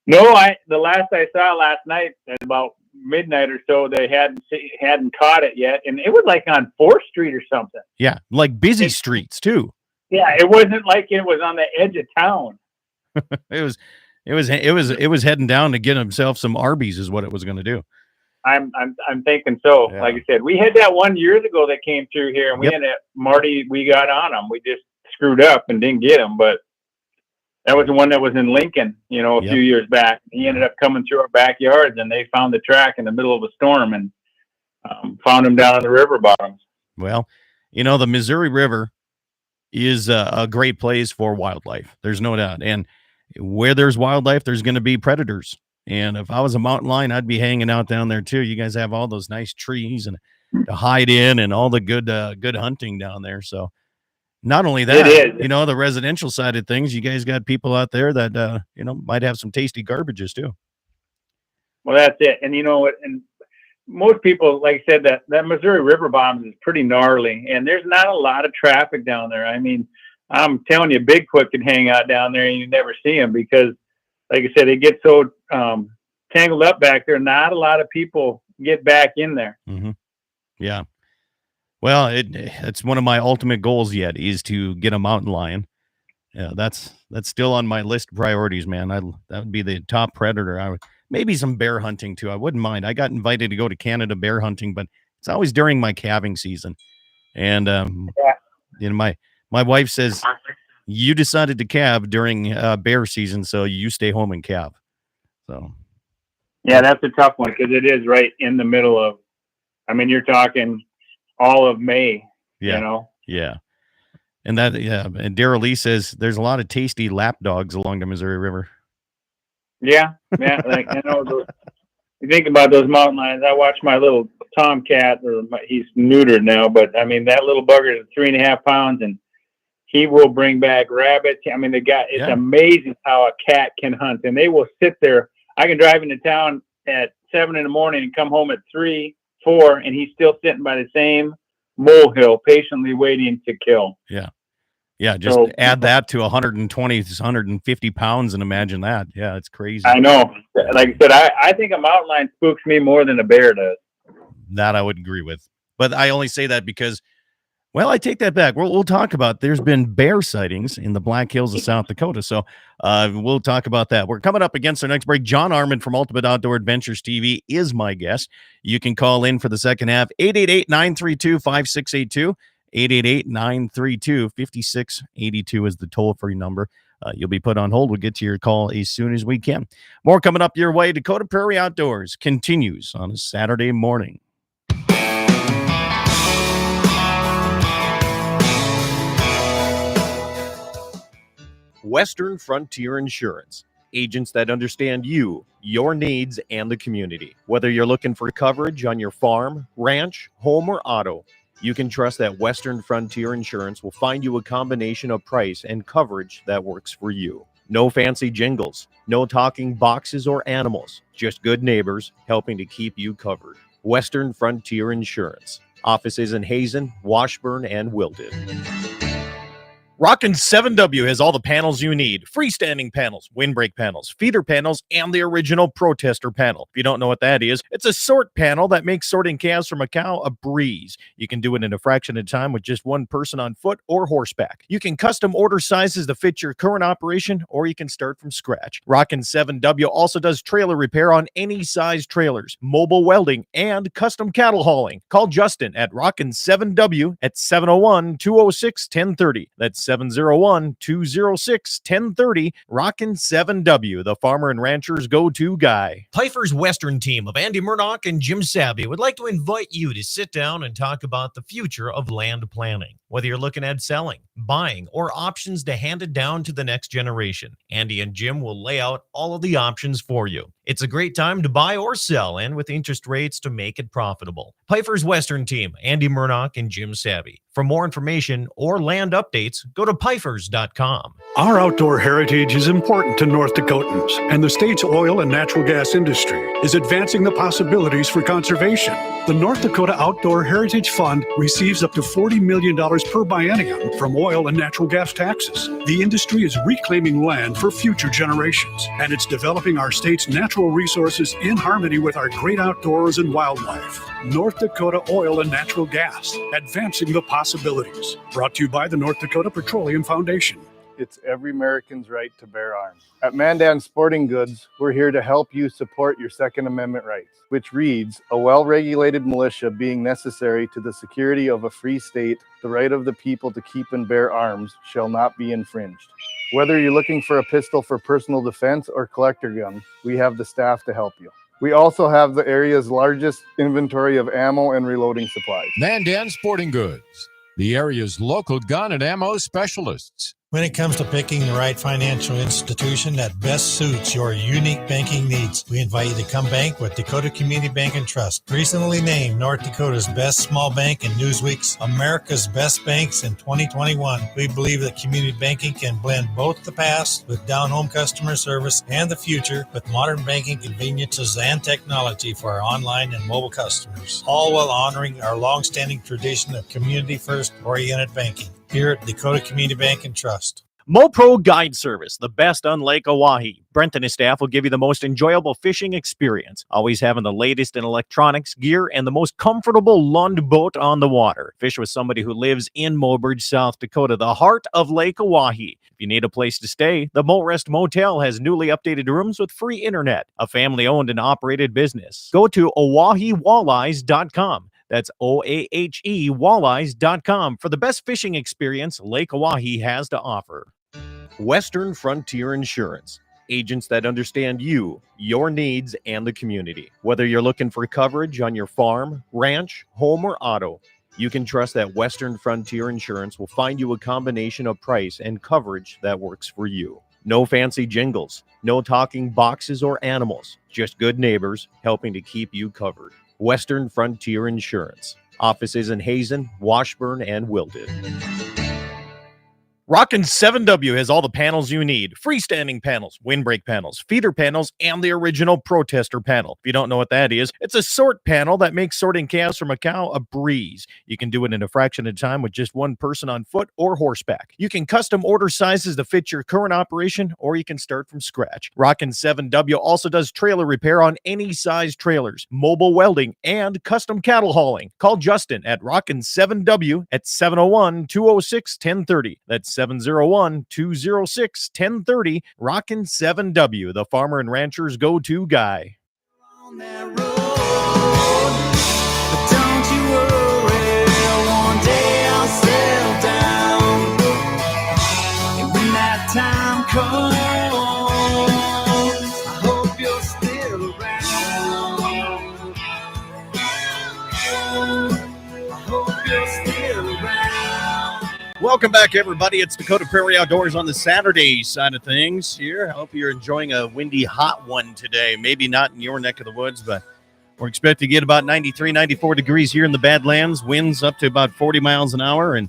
S2: No, the last I saw last night at about midnight or so, they hadn't caught it yet, and it was like on 4th Street or something.
S1: Yeah, like busy streets too.
S2: Yeah, it wasn't like it was on the edge of town.
S1: it was heading down to get himself some Arby's, is what it was going to do.
S2: I'm thinking so.
S1: Yeah.
S2: Like I said, we had that one years ago that came through here, and we had Marty. We got on him. We just screwed up and didn't get him, but that was the one that was in Lincoln, a few years back. He ended up coming through our backyards, and they found the track in the middle of a storm and found him down on the river bottoms.
S1: Well, the Missouri River is a great place for wildlife. There's no doubt. And where there's wildlife, there's going to be predators. And if I was a mountain lion, I'd be hanging out down there too. You guys have all those nice trees and to hide in and all the good hunting down there. So not only that, the residential side of things, you guys got people out there that, might have some tasty garbages too.
S2: Well, that's it. And and most people, like I said, that Missouri River bottoms is pretty gnarly, and there's not a lot of traffic down there. I mean, I'm telling you, Bigfoot can hang out down there and you never see him because, like I said, it gets so tangled up back there. Not a lot of people get back in there.
S1: Mm-hmm. Yeah. Well, it's one of my ultimate goals yet is to get a mountain lion. Yeah, that's still on my list of priorities, man. That would be the top predator. Maybe some bear hunting too. I wouldn't mind. I got invited to go to Canada bear hunting, but it's always during my calving season. And my wife says you decided to calve during bear season, so you stay home and calve. So
S2: yeah, that's a tough one because it is right in the middle of. I mean, you're talking all of May.
S1: Yeah. Yeah. And and Daryl Lee says there's a lot of tasty lap dogs along the Missouri River. Yeah.
S2: Like you think about those mountain lions. I watch my little tomcat, he's neutered now, but I mean that little bugger is 3.5 pounds, and he will bring back rabbits. I mean, it's amazing how a cat can hunt, and they will sit there. I can drive into town at 7 a.m. and come home at 3, 4, and he's still sitting by the same molehill, patiently waiting to kill.
S1: Yeah. Yeah, just add that to 120, 150 pounds and imagine that. Yeah, it's crazy.
S2: I know. Like I said, I think a mountain lion spooks me more than a bear does.
S1: That I would agree with. But I only say that because, well, I take that back. We'll talk about there's been bear sightings in the Black Hills of South Dakota. So we'll talk about that. We're coming up against our next break. John Arman from Ultimate Outdoor Adventures TV is my guest. You can call in for the second half, 888-932-5682. 888-932-5682 is the toll-free number. You'll be put on hold. We'll get to your call as soon as we can. More coming up your way. Dakota Prairie Outdoors continues on a Saturday morning.
S9: Western Frontier Insurance. Agents that understand you, your needs, and the community. Whether you're looking for coverage on your farm, ranch, home, or auto, you can trust that Western Frontier Insurance will find you a combination of price and coverage that works for you. No fancy jingles, no talking boxes or animals, just good neighbors helping to keep you covered. Western Frontier Insurance. Offices in Hazen, Washburn, and Wilton.
S1: Rockin' 7W has all the panels you need. Freestanding panels, windbreak panels, feeder panels, and the original protester panel. If you don't know what that is, it's a sort panel that makes sorting calves from a cow a breeze. You can do it in a fraction of time with just one person on foot or horseback. You can custom order sizes to fit your current operation, or you can start from scratch. Rockin' 7W also does trailer repair on any size trailers, mobile welding, and custom cattle hauling. Call Justin at Rockin' 7W at 701-206-1030. That's 701-206-1030. Rockin' 7W, the farmer and rancher's go-to guy.
S10: Pfeiffer's Western team of Andy Murdoch and Jim Savvy would like to invite you to sit down and talk about the future of land planning. Whether you're looking at selling, buying, or options to hand it down to the next generation, Andy and Jim will lay out all of the options for you. It's a great time to buy or sell, and with interest rates to make it profitable. Pfeiffer's Western team, Andy Murdoch and Jim Savvy. For more information or land updates, go to Pfeiffers.com.
S3: Our outdoor heritage is important to North Dakotans, and the state's oil and natural gas industry is advancing the possibilities for conservation. The North Dakota Outdoor Heritage Fund receives up to $40 million per biennium from oil and natural gas taxes. The industry is reclaiming land for future generations, and it's developing our state's natural resources in harmony with our great outdoors and wildlife. North Dakota Oil and Natural Gas, advancing the possibilities. Brought to you by the North Dakota Petroleum Foundation.
S4: It's every American's right to bear arms. At Mandan Sporting Goods, we're here to help you support your Second Amendment rights, which reads, a well-regulated militia being necessary to the security of a free state, the right of the people to keep and bear arms shall not be infringed. Whether you're looking for a pistol for personal defense or collector gun, we have the staff to help you. We also have the area's largest inventory of ammo and reloading supplies.
S5: Mandan Sporting Goods, the area's local gun and ammo specialists.
S6: When it comes to picking the right financial institution that best suits your unique banking needs, we invite you to come bank with Dakota Community Bank and Trust. Recently named North Dakota's best small bank in Newsweek's America's Best Banks in 2021, we believe that community banking can blend both the past with down-home customer service and the future with modern banking conveniences and technology for our online and mobile customers, all while honoring our long-standing tradition of community-first oriented banking. Here at Dakota Community Bank and Trust.
S1: MoPro Guide Service, the best on Lake Oahe. Brent and his staff will give you the most enjoyable fishing experience, always having the latest in electronics, gear, and the most comfortable Lund boat on the water. Fish with somebody who lives in Mobridge, South Dakota, the heart of Lake Oahe. If you need a place to stay, the Morest Motel has newly updated rooms with free internet, a family-owned and operated business. Go to OaheWalleyes.com. That's OAHE Walleyes.com for the best fishing experience Lake Oahe has to offer.
S9: Western Frontier Insurance. Agents that understand you, your needs, and the community. Whether you're looking for coverage on your farm, ranch, home, or auto, you can trust that Western Frontier Insurance will find you a combination of price and coverage that works for you. No fancy jingles, no talking boxes or animals, just good neighbors helping to keep you covered. Western Frontier Insurance. Offices in Hazen, Washburn, and Wilton.
S1: Rockin' 7W has all the panels you need. Freestanding panels, windbreak panels, feeder panels, and the original protester panel. If you don't know what that is, it's a sort panel that makes sorting calves from a cow a breeze. You can do it in a fraction of time with just one person on foot or horseback. You can custom order sizes to fit your current operation, or you can start from scratch. Rockin' 7W also does trailer repair on any size trailers, mobile welding, and custom cattle hauling. Call Justin at Rockin' 7W at 701-206-1030. That's 701-206-1030. Rockin' 7W, the farmer and rancher's go-to guy.
S7: On that road, but don't you worry, one day I'll settle down. And when that time comes, I hope you're still around. I hope you're still around.
S1: Welcome back, everybody. It's Dakota Prairie Outdoors on the Saturday side of things here. I hope you're enjoying a windy, hot one today. Maybe not in your neck of the woods, but we're expected to get about 93, 94 degrees here in the Badlands. Winds up to about 40 miles an hour, and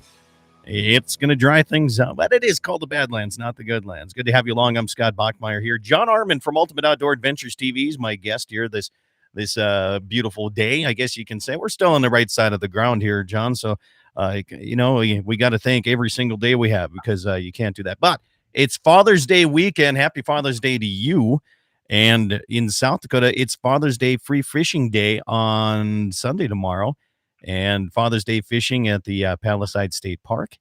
S1: it's going to dry things out. But it is called the Badlands, not the Goodlands. Good to have you along. I'm Scott Bachmeyer here. John Arman from Ultimate Outdoor Adventures TV is my guest here this this beautiful day, I guess you can say. We're still on the right side of the ground here, John. So, we got to thank every single day we have, because you can't do that. But it's Father's Day weekend. Happy Father's Day to you. And in South Dakota, it's Father's Day free fishing day on Sunday tomorrow, and Father's Day fishing at the Palisade State Park.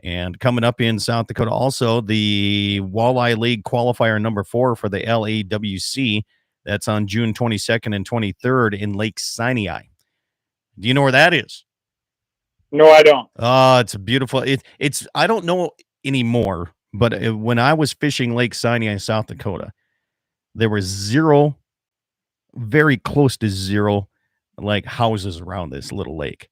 S1: And coming up in South Dakota, also the Walleye League qualifier number 4 for the LAWC. That's on June 22nd and 23rd in Lake Sinai. Do you know where that is?
S2: No, I don't.
S1: Oh, it's a beautiful. It's I don't know anymore, but when I was fishing Lake Sinai, South Dakota, there was zero, very close to zero, like houses around this little lake.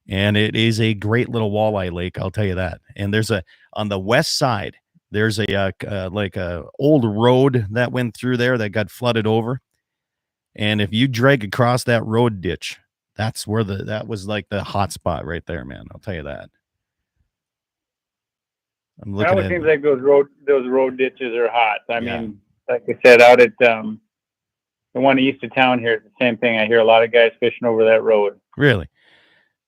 S1: And it is a great little walleye lake, I'll tell you that. And there's on the west side, there's like a old road that went through there that got flooded over. And if you drag across that road ditch, that's where that was like the hot spot right there, man. I'll tell you that. I'm looking
S2: It seems like those road ditches are hot. I mean, like I said, out at the one east of town here, it's the same thing. I hear a lot of guys fishing over that road.
S1: Really?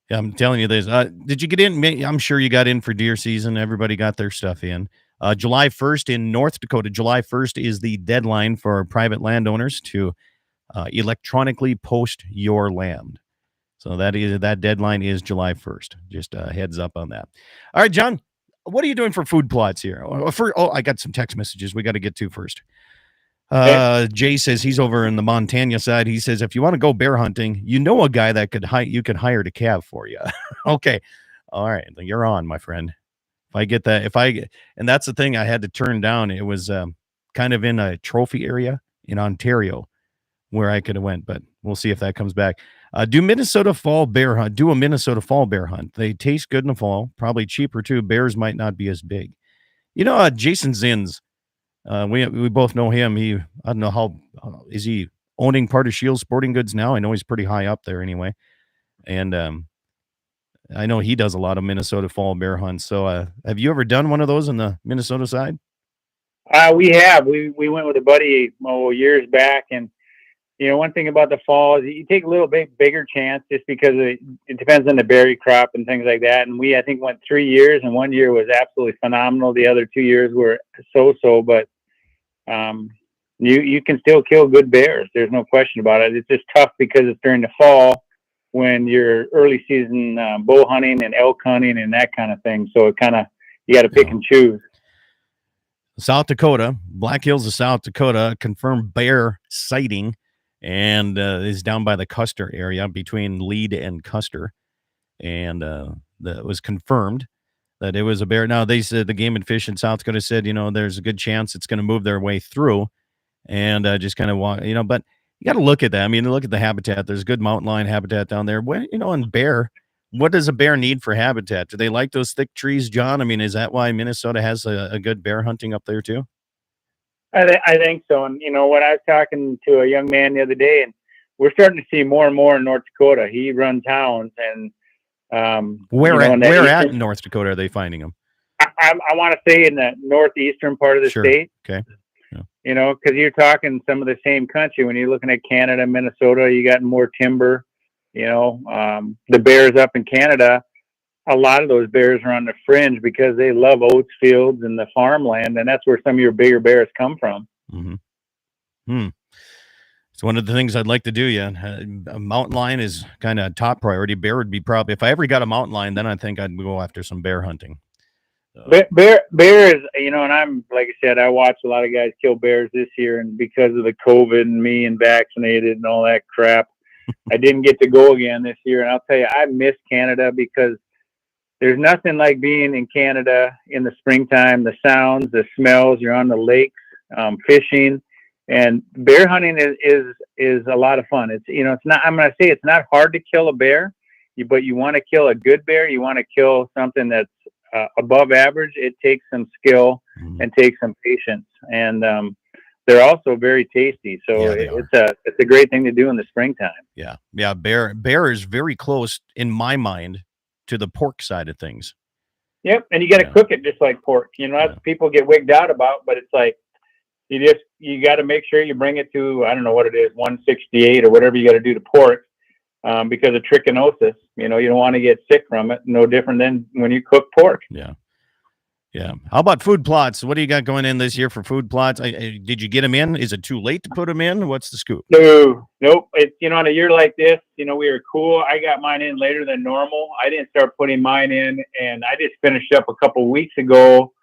S1: Yeah, I'm telling you this. Did you get in? I'm sure you got in for deer season. Everybody got their stuff in. July 1st in North Dakota. July 1st is the deadline for private landowners to electronically post your land. So that deadline is July 1st. Just a heads up on that. All right, John, what are you doing for food plots here? I got some text messages we got to get to first. Jay says he's over in the Montana side. He says, if you want to go bear hunting, you know a guy that you could hire to calve for you. Okay. All right. You're on, my friend. If I get that, and that's the thing I had to turn down. It was kind of in a trophy area in Ontario where I could have went, but we'll see if that comes back. Do a Minnesota fall bear hunt. They taste good in the fall, probably cheaper too. Bears might not be as big. Jason Zins, we both know him. I don't know how, is he owning part of Shield Sporting Goods now? I know he's pretty high up there anyway. And I know he does a lot of Minnesota fall bear hunts. So have you ever done one of those on the Minnesota side?
S2: We have. We went with a buddy years back, and one thing about the fall is you take a little bit bigger chance just because it depends on the berry crop and things like that. And I think went 3 years, and 1 year was absolutely phenomenal. The other 2 years were so-so, but you can still kill good bears. There's no question about it. It's just tough because it's during the fall when you're early season bow hunting and elk hunting and that kind of thing. So it you got to pick and choose.
S1: South Dakota, Black Hills of South Dakota, confirmed bear sighting, and is down by the Custer area between Lead and Custer. And that was confirmed that it was a bear. Now, they said the Game and Fish in South Dakota said, there's a good chance it's going to move their way through and just kind of walk, but you got to look at that. I mean, look at the habitat. There's good mountain lion habitat down there. And bear, what does a bear need for habitat? Do they like those thick trees, John? I mean, is that why Minnesota has a good bear hunting up there too?
S2: I think so. And, when I was talking to a young man the other day, and we're starting to see more and more in North Dakota. He runs hounds, and
S1: where at in North Dakota are they finding them?
S2: I want to say in the northeastern part of the state.
S1: Okay.
S2: Yeah. Because you're talking some of the same country. When you're looking at Canada, Minnesota, you got more timber. The bears up in Canada, a lot of those bears are on the fringe because they love oats fields and the farmland, and that's where some of your bigger bears come from.
S1: Mm-hmm. It's one of the things I'd like to do. Yeah, a mountain lion is kind of top priority. Bear would be probably, if I ever got a mountain lion, then I think I'd go after some bear hunting.
S2: Bears, and I'm, like I said, I watched a lot of guys kill bears this year, and because of the COVID and me and vaccinated and all that crap, I didn't get to go again this year. And I'll tell you, I miss Canada because there's nothing like being in Canada in the springtime. The sounds, the smells, you're on the lakes, fishing, and bear hunting is a lot of fun. It's not. I'm going to say it's not hard to kill a bear, but you want to kill a good bear. You want to kill something that's above average. It takes some skill and takes some patience, and they're also very tasty. So it's a great thing to do in the springtime.
S1: Yeah. Bear is very close in my mind to the pork side of things.
S2: Yep, and you got to cook it just like pork. That's what people get wigged out about, but it's like you got to make sure you bring it to, I don't know what it is, 168 or whatever you got to do to pork, because of trichinosis. You know, you don't want to get sick from it. No different than when you cook pork.
S1: Yeah. Yeah. How about food plots? What do you got going in this year for food plots? Did you get them in? Is it too late to put them in? What's the scoop?
S2: No, nope. It's, you know, on a year like this, you know, we were cool. I got mine in later than normal. I didn't start putting mine in, and I just finished up a couple weeks ago.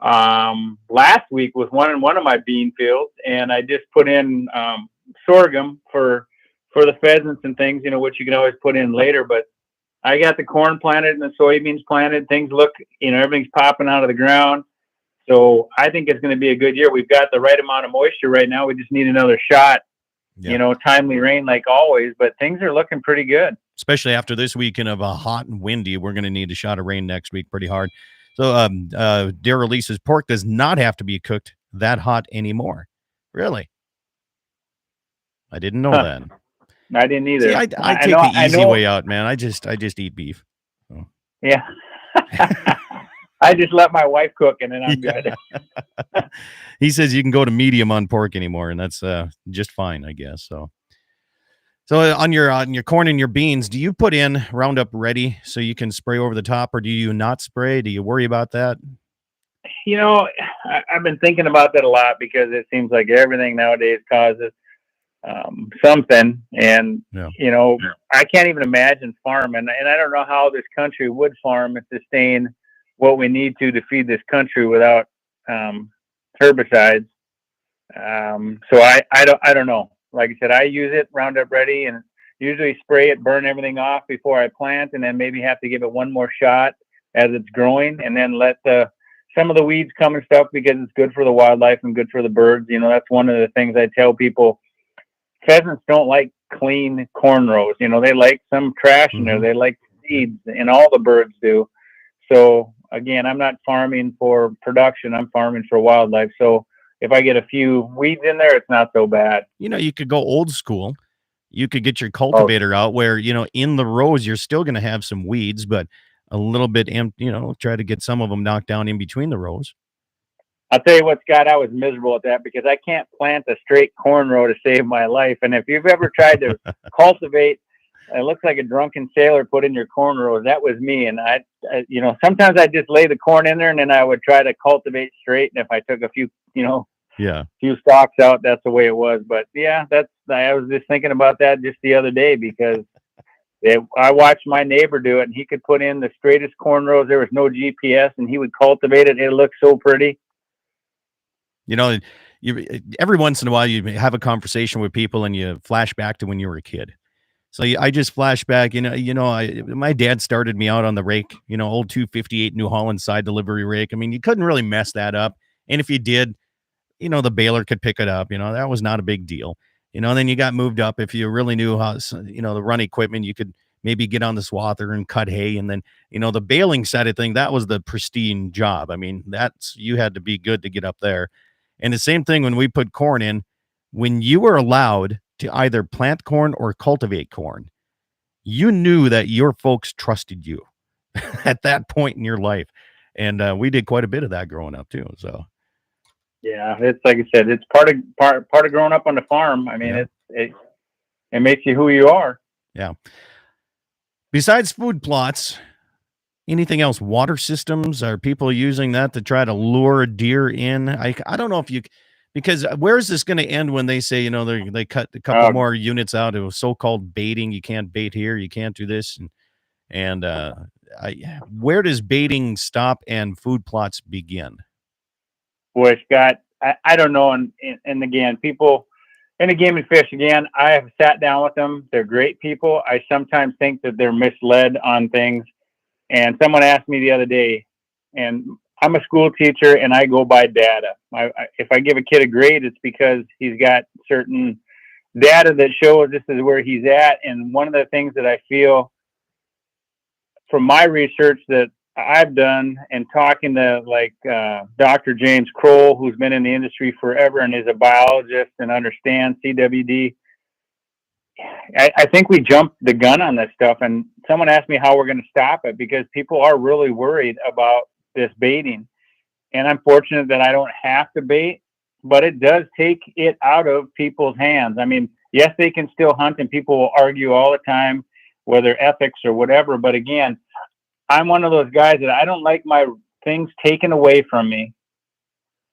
S2: Last week with one of my bean fields, and I just put in sorghum for the pheasants and things, you know, which you can always put in later. But I got the corn planted and the soybeans planted. Things look, you know, everything's popping out of the ground. So I think it's going to be a good year. We've got the right amount of moisture right now. We just need another shot, you know, timely rain like always, but things are looking pretty good.
S1: Especially after this weekend of a hot and windy, we're going to need a shot of rain next week pretty hard. So Daryl Lee says pork does not have to be cooked that hot anymore. Really? I didn't know that.
S2: I didn't either.
S1: See, I take the easy way out, man. I just eat beef. So.
S2: Yeah. I just let my wife cook and then I'm good.
S1: He says you can go to medium on pork anymore, and that's just fine, I guess. So on your corn and your beans, do you put in Roundup Ready so you can spray over the top, or do you not spray? Do you worry about that?
S2: You know, I've been thinking about that a lot because it seems like everything nowadays causes something, and you know, I can't even imagine farming, and I don't know how this country would farm and sustain what we need to feed this country without herbicides. So I don't know. Like I said, I use it Roundup Ready and usually spray it, burn everything off before I plant, and then maybe have to give it one more shot as it's growing, and then let some of the weeds come and stuff, because it's good for the wildlife and good for the birds. You know, that's one of the things I tell people. Pheasants don't like clean corn rows. You know, they like some trash in there. They like seeds, and all the birds do. So again, I'm not farming for production. I'm farming for wildlife. So if I get a few weeds in there, it's not so bad.
S1: You know, you could go old school. You could get your cultivator out where, you know, in the rows, you're still going to have some weeds, but a little bit, you know, try to get some of them knocked down in between the rows.
S2: I'll tell you what, Scott, I was miserable at that because I can't plant a straight corn row to save my life. And if you've ever tried to cultivate, it looks like a drunken sailor put in your corn rows. That was me. And I, you know, sometimes I just lay the corn in there and then I would try to cultivate straight. And if I took a few, you know, few stalks out, that's the way it was. But yeah, I was just thinking about that just the other day because I watched my neighbor do it, and he could put in the straightest corn rows. There was no GPS, and he would cultivate it. It looked so pretty.
S1: You know, every once in a while you have a conversation with people and you flash back to when you were a kid. So I just flash back, my dad started me out on the rake, you know, old 258 New Holland side delivery rake. I mean, you couldn't really mess that up. And if you did, you know, the baler could pick it up, you know, that was not a big deal. You know, then you got moved up. If you really knew how, you know, the run equipment, you could maybe get on the swather and cut hay. And then, you know, the baling side of thing, that was the pristine job. I mean, you had to be good to get up there. And the same thing when we put corn in, when you were allowed to either plant corn or cultivate corn, you knew that your folks trusted you at that point in your life. And we did quite a bit of that growing up too. So.
S2: Yeah, it's like I said, it's part of growing up on the farm. I mean, it makes you who you are.
S1: Yeah. Besides food plots, anything else? Water systems? Are people using that to try to lure deer in? I don't know because where is this going to end when they say, you know, they cut a couple more units out of so-called baiting? You can't bait here. You can't do this. And where does baiting stop and food plots begin?
S2: Boy, Scott, I don't know. And again, people in the game and fish, again, I have sat down with them. They're great people. I sometimes think that they're misled on things. And someone asked me the other day, and I'm a school teacher and I go by data. If I give a kid a grade, it's because he's got certain data that shows this is where he's at. And one of the things that I feel from my research that I've done and talking to like Dr. James Kroll, who's been in the industry forever and is a biologist and understands CWD. I think we jumped the gun on this stuff, and someone asked me how we're going to stop it because people are really worried about this baiting. And I'm fortunate that I don't have to bait. but it does take it out of people's hands. I mean, yes, they can still hunt, and people will argue all the time, whether ethics or whatever. But again, I'm one of those guys that I don't like my things taken away from me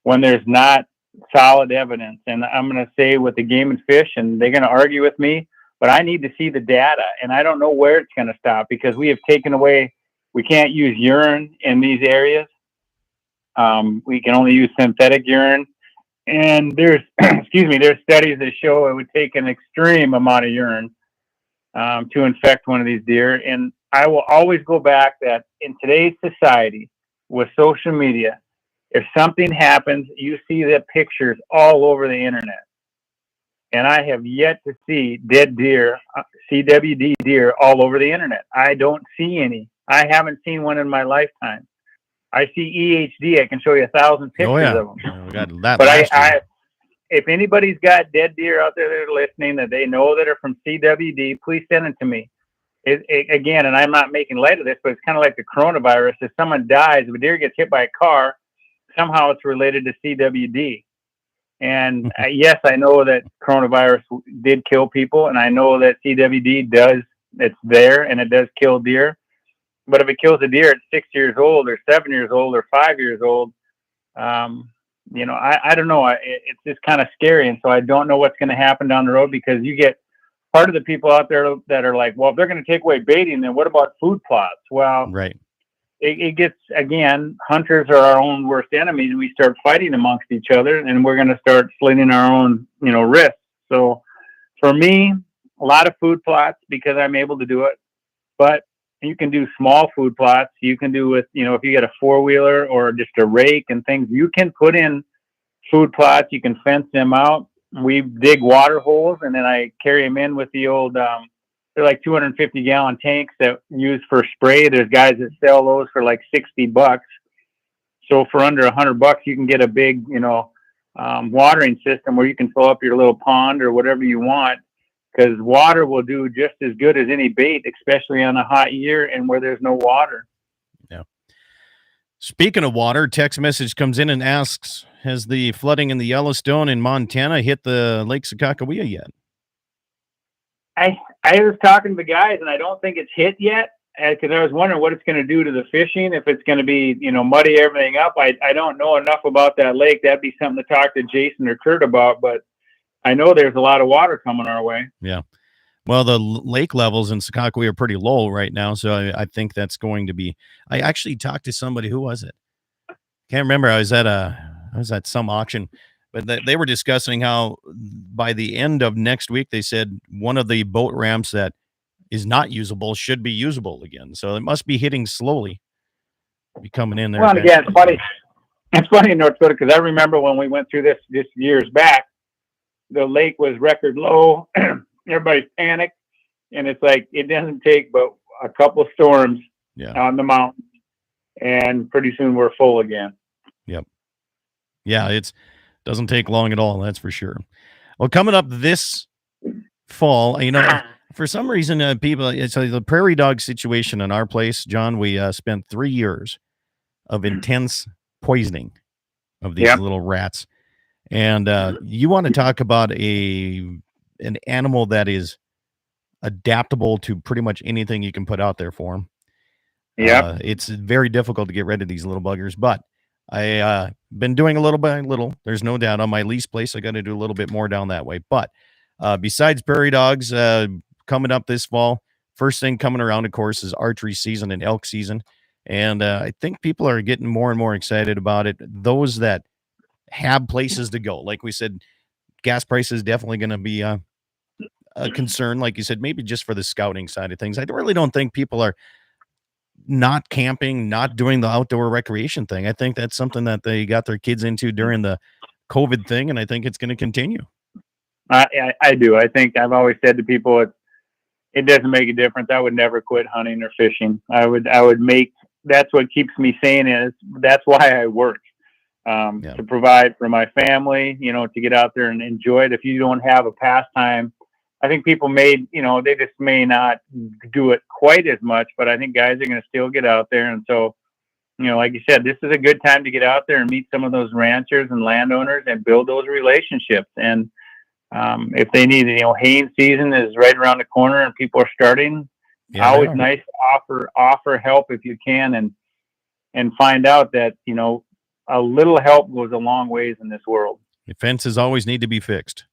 S2: when there's not solid evidence. And I'm going to say with the Game and Fish, and they're going to argue with me, but I need to see the data, and I don't know where it's going to stop, because we have taken away, we can't use urine in these areas. We can only use synthetic urine. And there's, there's studies that show it would take an extreme amount of urine to infect one of these deer. And I will always go back that in today's society with social media, if something happens, you see the pictures all over the internet. And I have yet to see dead deer, CWD deer, all over the internet. I don't see any. I haven't seen one in my lifetime. I see EHD. I can show you 1,000 pictures of them.
S1: Yeah, we got that.
S2: But if anybody's got dead deer out there that are listening that they know that are from CWD, please send them to me. Again, and I'm not making light of this, but it's kind of like the coronavirus. If someone dies, if a deer gets hit by a car, somehow it's related to CWD. And yes, I know that coronavirus did kill people, and I know that CWD it's there and it does kill deer. But if it kills a deer at 6 years old or 7 years old or 5 years old, I don't know. It's just kind of scary. And so I don't know what's going to happen down the road, because you get part of the people out there that are like, well, if they're going to take away baiting, then what about food plots? Well,
S1: right.
S2: It gets, again, hunters are our own worst enemies. We start fighting amongst each other, and we're going to start slitting our own, wrists. So for me, a lot of food plots, because I'm able to do it. But you can do small food plots. You can do with, if you get a 4-wheeler or just a rake and things, you can put in food plots. You can fence them out. We dig water holes, and then I carry them in with the old, they're like 250-gallon tanks that use for spray. There's guys that sell those for like $60. So for under $100, you can get a big, watering system where you can fill up your little pond or whatever you want. Because water will do just as good as any bait, especially on a hot year and where there's no water.
S1: Yeah. Speaking of water, text message comes in and asks, has the flooding in the Yellowstone in Montana hit the Lakes of Kakawea yet?
S2: I was talking to the guys, and I don't think it's hit yet, because I was wondering what it's going to do to the fishing, if it's going to be, muddy everything up. I don't know enough about that lake. That'd be something to talk to Jason or Kurt about, but I know there's a lot of water coming our way.
S1: Yeah. Well, the lake levels in Sakakawea are pretty low right now, so I think that's going to be. I actually talked to somebody. Who was it? Can't remember. I was at some auction, but they were discussing how by the end of next week, they said one of the boat ramps that is not usable should be usable again. So it must be hitting slowly, be coming in there.
S2: Well, again, it's funny. It's funny in North Dakota, because I remember when we went through this years back, the lake was record low. Everybody's panicked, and it's like it doesn't take but a couple of storms on the mountain, and pretty soon we're full again.
S1: Yep. Yeah, it doesn't take long at all, that's for sure. Well, coming up this fall, for some reason, people, it's the prairie dog situation in our place, John. We spent 3 years of intense poisoning of these little rats. And you want to talk about an animal that is adaptable to pretty much anything you can put out there for them. Yeah, it's very difficult to get rid of these little buggers, but I been doing a little by little. There's no doubt on my lease place, I got to do a little bit more down that way. But besides prairie dogs, coming up this fall, first thing coming around, of course, is archery season and elk season. And I think people are getting more and more excited about it. Those that have places to go, like we said, gas prices definitely going to be a concern. Like you said, maybe just for the scouting side of things. I really don't think people are not camping, not doing the outdoor recreation thing. I think that's something that they got their kids into during the COVID thing, and I think it's going to continue.
S2: I do. I think I've always said to people, it doesn't make a difference. I would never quit hunting or fishing. I would make, that's what keeps me sane, is that's why I work. To provide for my family, to get out there and enjoy it. If you don't have a pastime, I think people they just may not do it quite as much, but I think guys are going to still get out there. And so like you said, this is a good time to get out there and meet some of those ranchers and landowners and build those relationships. And if they need, haying season is right around the corner and people are starting.
S1: Yeah,
S2: Always nice to offer help if you can, and find out that a little help goes a long ways in this world.
S1: The fences always need to be fixed.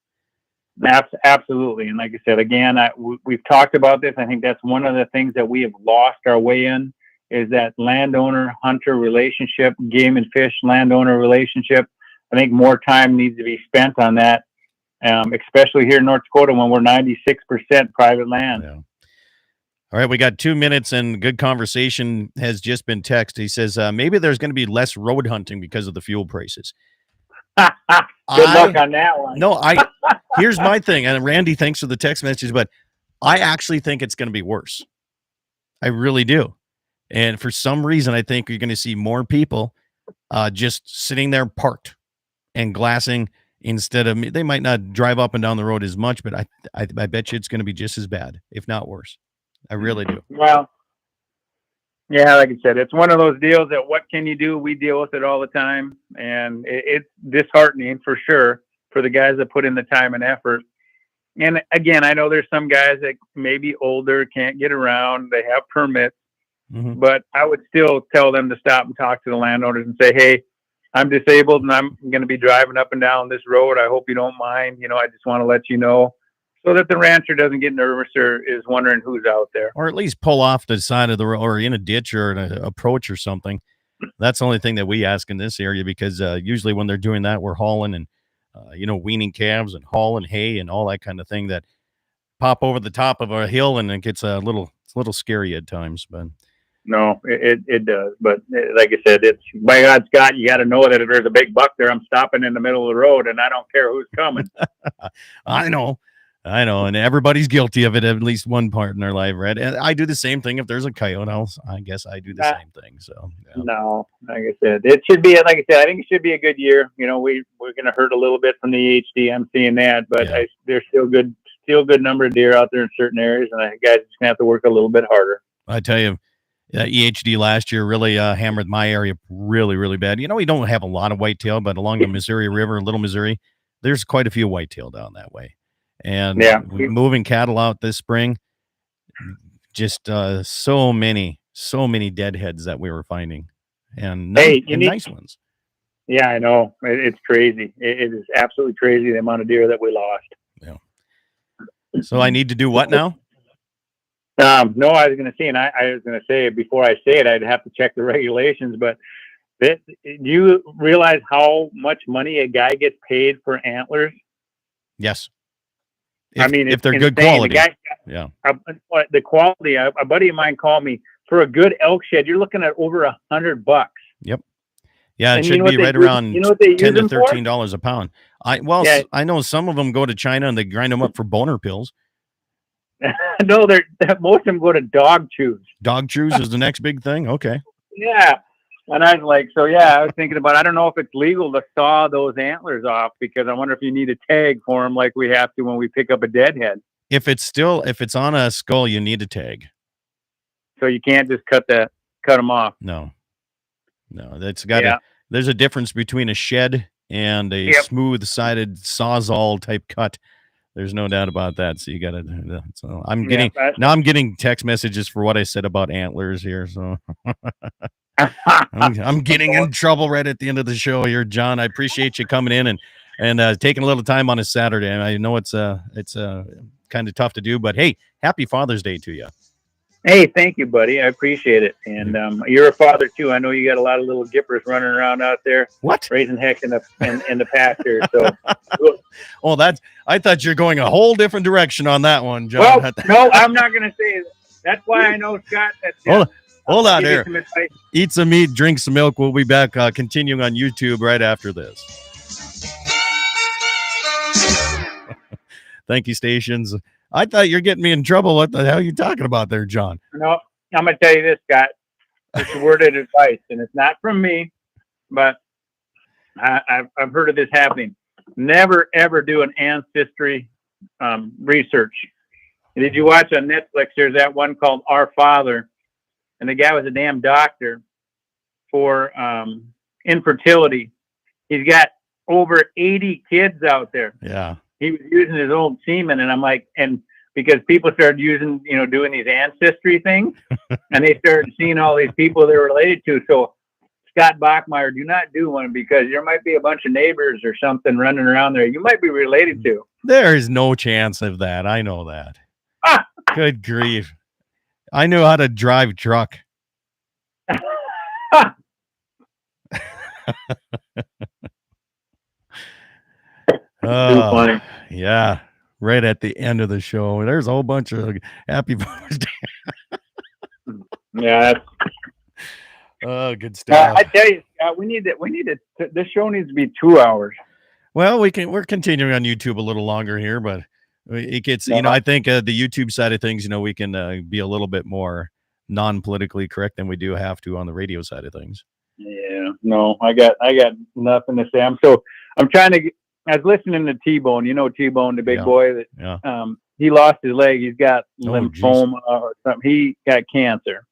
S2: Absolutely. And like I said, again, we've talked about this. I think that's one of the things that we have lost our way in, is that landowner-hunter relationship, game and fish landowner relationship. I think more time needs to be spent on that, especially here in North Dakota when we're 96% private land.
S1: Yeah. All right, we got 2 minutes, and good conversation has just been texted. He says, maybe there's going to be less road hunting because of the fuel prices.
S2: Good luck on that one.
S1: No, here's my thing, and Randy, thanks for the text message, but I actually think it's going to be worse. I really do. And for some reason, I think you're going to see more people just sitting there parked and glassing instead of, they might not drive up and down the road as much, but I bet you it's going to be just as bad, if not worse. I really do.
S2: Well, yeah, like I said, it's one of those deals that what can you do? We deal with it all the time. And it's disheartening for sure for the guys that put in the time and effort. And again, I know there's some guys that may be older, can't get around, they have permits, but I would still tell them to stop and talk to the landowners and say, hey, I'm disabled and I'm going to be driving up and down this road. I hope you don't mind. I just want to let you know, so that the rancher doesn't get nervous or is wondering who's out there.
S1: Or at least pull off the side of the road or in a ditch or an approach or something. That's the only thing that we ask in this area, because usually when they're doing that, we're hauling and, weaning calves and hauling hay and all that kind of thing that pop over the top of a hill, and it gets it's a little scary at times. But
S2: no, it does. But like I said, it's, by God, Scott, you got to know that if there's a big buck there, I'm stopping in the middle of the road and I don't care who's coming.
S1: I know. And everybody's guilty of it at least one part in their life, right? And I do the same thing. If there's a coyote, I guess I do the same thing. So yeah.
S2: No, like I said, it should be, like I said, I think it should be a good year. We're going to hurt a little bit from the EHD. I'm seeing that, but there's still good number of deer out there in certain areas, and I think guys just gonna have to work a little bit harder.
S1: I tell you, EHD last year really hammered my area really, really bad. We don't have a lot of whitetail, but along the Missouri River, Little Missouri, there's quite a few whitetail down that way. And moving cattle out this spring, just so many deadheads that we were finding, and nice ones.
S2: Yeah, I know. It's crazy. It is absolutely crazy the amount of deer that we lost.
S1: Yeah. So I need to do what now?
S2: No, I was going to say, and I was going to say, before I say it, I'd have to check the regulations, but do you realize how much money a guy gets paid for antlers?
S1: Yes.
S2: If
S1: they're good quality.
S2: The quality, a buddy of mine called me, for a good elk shed, you're looking at over $100.
S1: Yep. Yeah, it should be right around $10 to $13 a pound. I know some of them go to China and they grind them up for boner pills.
S2: No, most of them go to dog chews.
S1: Dog chews is the next big thing. Okay.
S2: Yeah. And I was like, I was thinking about, I don't know if it's legal to saw those antlers off, because I wonder if you need a tag for them like we have to when we pick up a deadhead.
S1: If it's on a skull, you need a tag.
S2: So you can't just cut them off.
S1: No, that's there's a difference between a shed and a smooth-sided sawzall type cut. There's no doubt about that. So you got to. So I'm getting text messages for what I said about antlers here. So I'm getting in trouble right at the end of the show here, John. I appreciate you coming in and taking a little time on a Saturday. And I know it's kind of tough to do, but hey, happy Father's Day to you.
S2: Hey, thank you, buddy. I appreciate it. And you're a father too. I know you got a lot of little gippers running around out there.
S1: What?
S2: Raising heck in the pasture. So.
S1: Oh, I thought you're going a whole different direction on that one, John.
S2: Well, no, I'm not going to say that. That's why I know, Scott.
S1: Hold on here. Eat some meat, drink some milk. We'll be back continuing on YouTube right after this. Thank you, stations. I thought you're getting me in trouble. What the hell are you talking about there, John?
S2: No, I'm going to tell you this, Scott. It's a word of advice, and it's not from me, but I've heard of this happening. Never, ever do an ancestry research. Did you watch on Netflix? There's that one called Our Father, and the guy was a damn doctor for infertility. He's got over 80 kids out there.
S1: Yeah.
S2: He was using his old semen, and I'm like, and because people started using, doing these ancestry things, and they started seeing all these people they're related to. So Scott Bachmeyer, do not do one, because there might be a bunch of neighbors or something running around there you might be related to.
S1: There is no chance of that. I know that.
S2: Ah!
S1: Good grief. I knew how to drive truck.
S2: Too funny.
S1: Yeah. Right at the end of the show, there's a whole bunch of happy Father's Day.
S2: Yeah.
S1: Oh, good stuff.
S2: I tell you, Scott, we need this show needs to be 2 hours.
S1: Well, we're continuing on YouTube a little longer here, but it gets, I think the YouTube side of things, we can be a little bit more non-politically correct than we do have to on the radio side of things.
S2: Yeah, no, I got nothing to say. I'm trying to I was listening to T-Bone, T-Bone, the big boy that, he lost his leg. He's got lymphoma or something. He got cancer.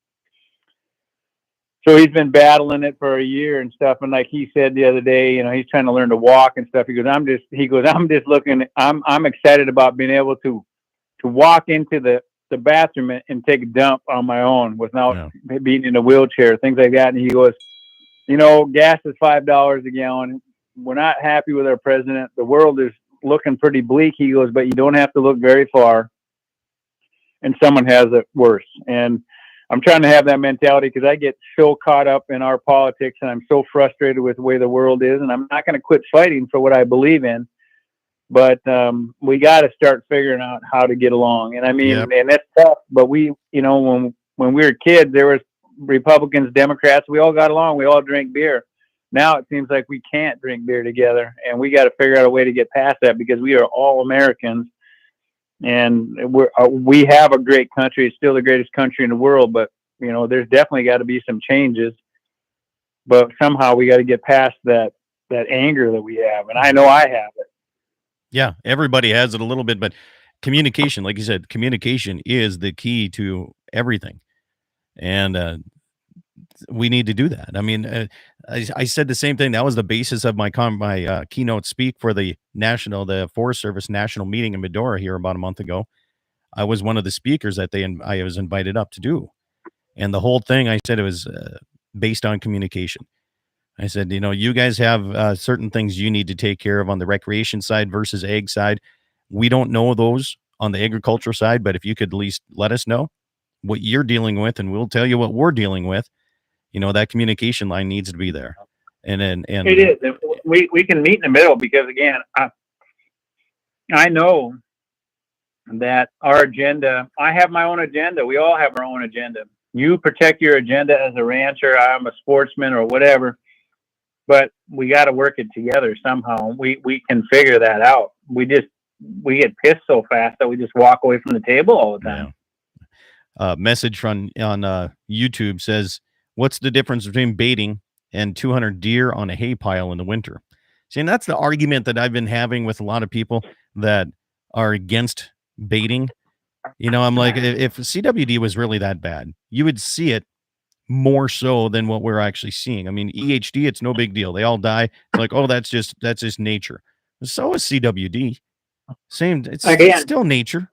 S2: So he's been battling it for a year and stuff. And like he said the other day, he's trying to learn to walk and stuff. He goes, I'm just looking, I'm excited about being able to walk into the bathroom and take a dump on my own without being in a wheelchair, things like that. And he goes, gas is $5 a gallon. We're not happy with our president. The world is looking pretty bleak. He goes, but you don't have to look very far, and someone has it worse. And I'm trying to have that mentality, because I get so caught up in our politics, and I'm so frustrated with the way the world is, and I'm not going to quit fighting for what I believe in. But we got to start figuring out how to get along. And I mean, and that's tough. But we, when we were kids, there was Republicans, Democrats. We all got along. We all drank beer. Now it seems like we can't drink beer together, and we got to figure out a way to get past that, because we are all Americans, and we have a great country. It's still the greatest country in the world, but there's definitely got to be some changes. But somehow we got to get past that anger that we have, and I know I have it.
S1: Yeah, everybody has it a little bit, but communication, like you said, communication is the key to everything, and we need to do that. I mean, I said the same thing. That was the basis of my keynote speak for the Forest Service national meeting in Medora here about a month ago. I was one of the speakers that I was invited up to do, and the whole thing, I said, it was based on communication. I said, you guys have certain things you need to take care of on the recreation side versus ag side. We don't know those on the agriculture side, but if you could at least let us know what you're dealing with, and we'll tell you what we're dealing with. That communication line needs to be there. And
S2: it is. We can meet in the middle, because again, I know that our agenda, I have my own agenda. We all have our own agenda. You protect your agenda as a rancher. I'm a sportsman or whatever, but we got to work it together somehow. We can figure that out. We get pissed so fast that we just walk away from the table all the time.
S1: Message on YouTube says, what's the difference between baiting and 200 deer on a hay pile in the winter? See, and that's the argument that I've been having with a lot of people that are against baiting. I'm like, if CWD was really that bad, you would see it more so than what we're actually seeing. I mean, EHD, it's no big deal. They all die. It's like, oh, that's just nature. So is CWD. Same. It's still nature.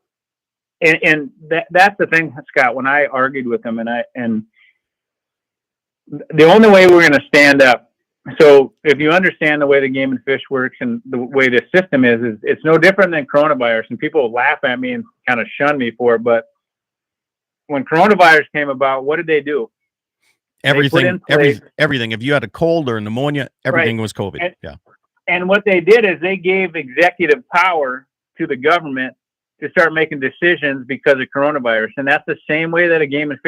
S2: And that's the thing, Scott. When I argued with them, and the only way we're going to stand up. So if you understand the way the Game and Fish works and the way the system is it's no different than coronavirus. And people laugh at me and kind of shun me for it. But when coronavirus came about, what did they do?
S1: Everything. If you had a cold or pneumonia, everything was COVID.
S2: And what they did is they gave executive power to the government to start making decisions because of coronavirus. And that's the same way that the Game and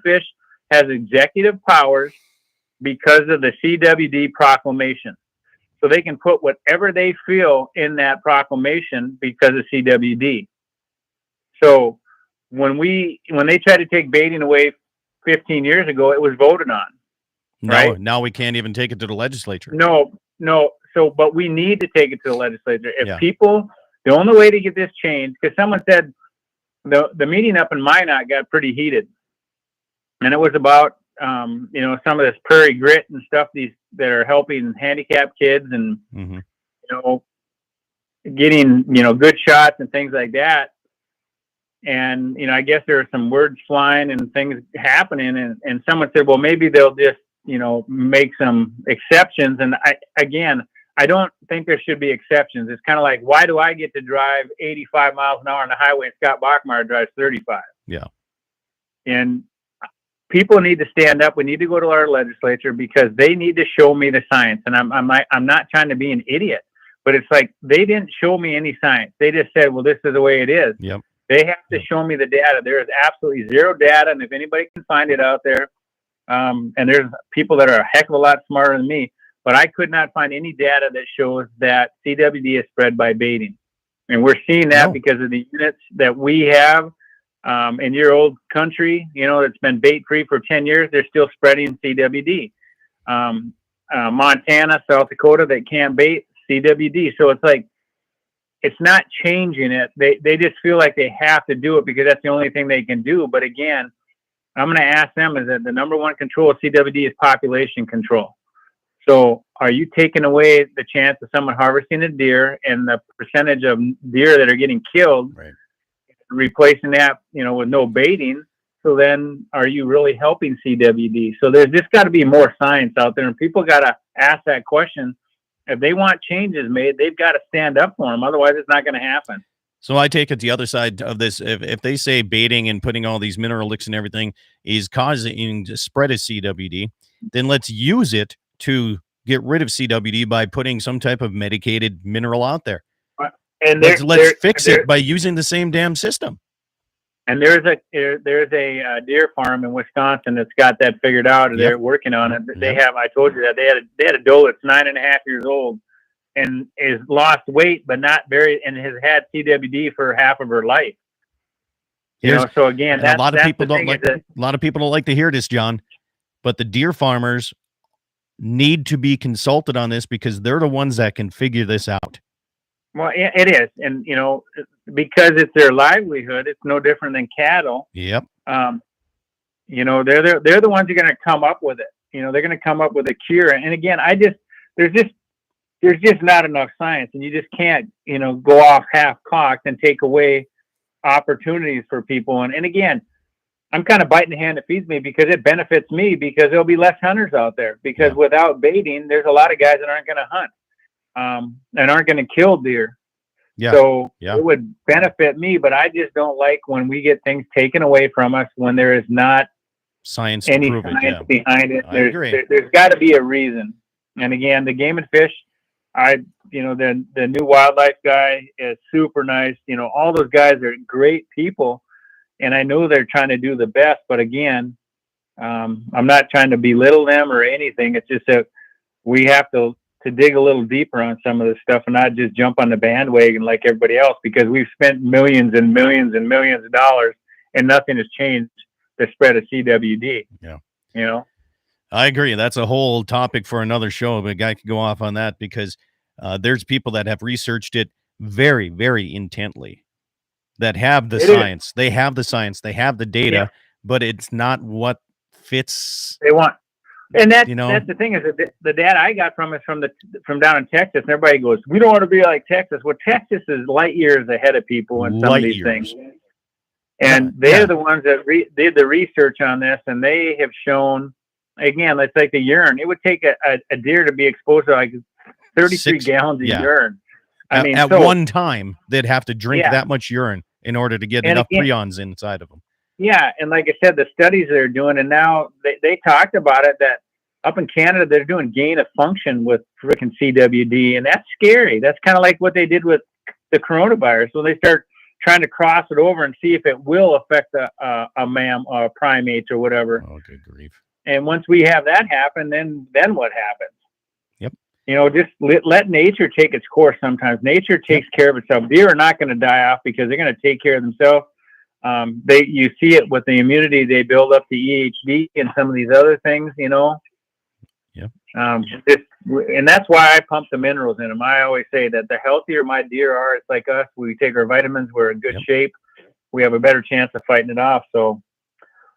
S2: Fish has executive powers because of the CWD proclamation. So they can put whatever they feel in that proclamation because of CWD. So when they tried to take baiting away 15 years ago, it was voted on. Right?
S1: Now we can't even take it to the legislature.
S2: No. So, but we need to take it to the legislature. If people, the only way to get this changed, because someone said the meeting up in Minot got pretty heated. And it was about you know, some of this prairie grit and stuff, these that are helping handicapped kids and,
S1: Mm-hmm.
S2: you know, getting, you know, good shots and things like that. And, you know, I guess there are some words flying and things happening. And someone said, well, maybe they'll just, you know, make some exceptions. And I don't think there should be exceptions. It's kind of like, why do I get to drive 85 miles an hour on the highway and Scott Bachmeyer drives 35?
S1: Yeah.
S2: And people need to stand up. We need to go to our legislature because they need to show me the science. And I'm not trying to be an idiot, but it's like, they didn't show me any science. They just said, well, this is the way it is.
S1: Yep.
S2: They have to show me the data. There is absolutely zero data. And if anybody can find it out there, and there's people that are a heck of a lot smarter than me, but I could not find any data that shows that CWD is spread by baiting. And we're seeing that because of the units that we have in your old country, you know, that's been bait free for 10 years. They're still spreading CWD. Montana, South Dakota, they can't bait CWD. So it's like, it's not changing it. They just feel like they have to do it because that's the only thing they can do. But again, I'm going to ask them, is that the number one control of CWD is population control. So are you taking away the chance of someone harvesting a deer and the percentage of deer that are getting killed,
S1: right,
S2: replacing that, you know, with no baiting? So then are you really helping CWD? So there's just got to be more science out there, and people got to ask that question. If they want changes made, they've got to stand up for them. Otherwise, it's not going to happen.
S1: So I take it the other side of this. If they say baiting and putting all these mineral licks and everything is causing the spread of CWD, then let's use it to get rid of CWD by putting some type of medicated mineral out there.
S2: And
S1: let's fix it by using the same damn system.
S2: And there's a deer farm in Wisconsin that's got that figured out, and they're working on it. They have. I told you that they had a doe that's 9.5 years old, and is lost weight, but not very, and has had CWD for half of her life. You know, so again,
S1: a lot of people don't like to hear this, John, but the deer farmers need to be consulted on this because they're the ones that can figure this out.
S2: Well, it is, and you know, because it's their livelihood, it's no different than cattle.
S1: Yep.
S2: You know, they're the ones who are going to come up with it. You know, they're going to come up with a cure. And again, there's just not enough science, and you just can't, you know, go off half-cocked and take away opportunities for people. And again, I'm kind of biting the hand that feeds me because it benefits me because there'll be less hunters out there. Because without baiting, there's a lot of guys that aren't going to hunt and aren't going to kill deer.
S1: Yeah.
S2: So it would benefit me, but I just don't like when we get things taken away from us when there is not
S1: science
S2: any
S1: to prove
S2: science
S1: it.
S2: behind it.
S1: I agree.
S2: There's got to be a reason. And again, the Game and Fish, you know, the new wildlife guy is super nice. You know, all those guys are great people, and I know they're trying to do the best. But again, I'm not trying to belittle them or anything. It's just that we have to dig a little deeper on some of this stuff and not just jump on the bandwagon like everybody else, because we've spent millions and millions and millions of dollars and nothing has changed the spread of CWD.
S1: Yeah.
S2: You know,
S1: I agree. That's a whole topic for another show, but a guy could go off on that because there's people that have researched it very, very intently, that have the science. They have the science. They have the data, but it's not what fits.
S2: They want. And that's,
S1: you know,
S2: that's the thing is that the data I got from is from down in Texas, and everybody goes, we don't want to be like Texas. Well, Texas is light years ahead of people in some of these things. And they're the ones that did the research on this, and they have shown, again, let's take the urine. It would take a deer to be exposed to like 33 gallons of urine. I mean,
S1: at one time, they'd have to drink that much urine in order to get enough prions inside of them.
S2: Yeah, and like I said, the studies they're doing, and now they talked about it, that up in Canada, they're doing gain of function with freaking CWD, and that's scary. That's kind of like what they did with the coronavirus. So they start trying to cross it over and see if it will affect a primate or whatever.
S1: Oh, good grief.
S2: And once we have that happen, then what happens?
S1: Yep.
S2: You know, just let nature take its course sometimes. Nature takes care of itself. Deer are not going to die off because they're going to take care of themselves. You see it with the immunity they build up to EHD and some of these other things, you know.
S1: Yep.
S2: And that's why I pump the minerals in them. I always say that the healthier my deer are, it's like us. We take our vitamins. We're in good shape. We have a better chance of fighting it off. So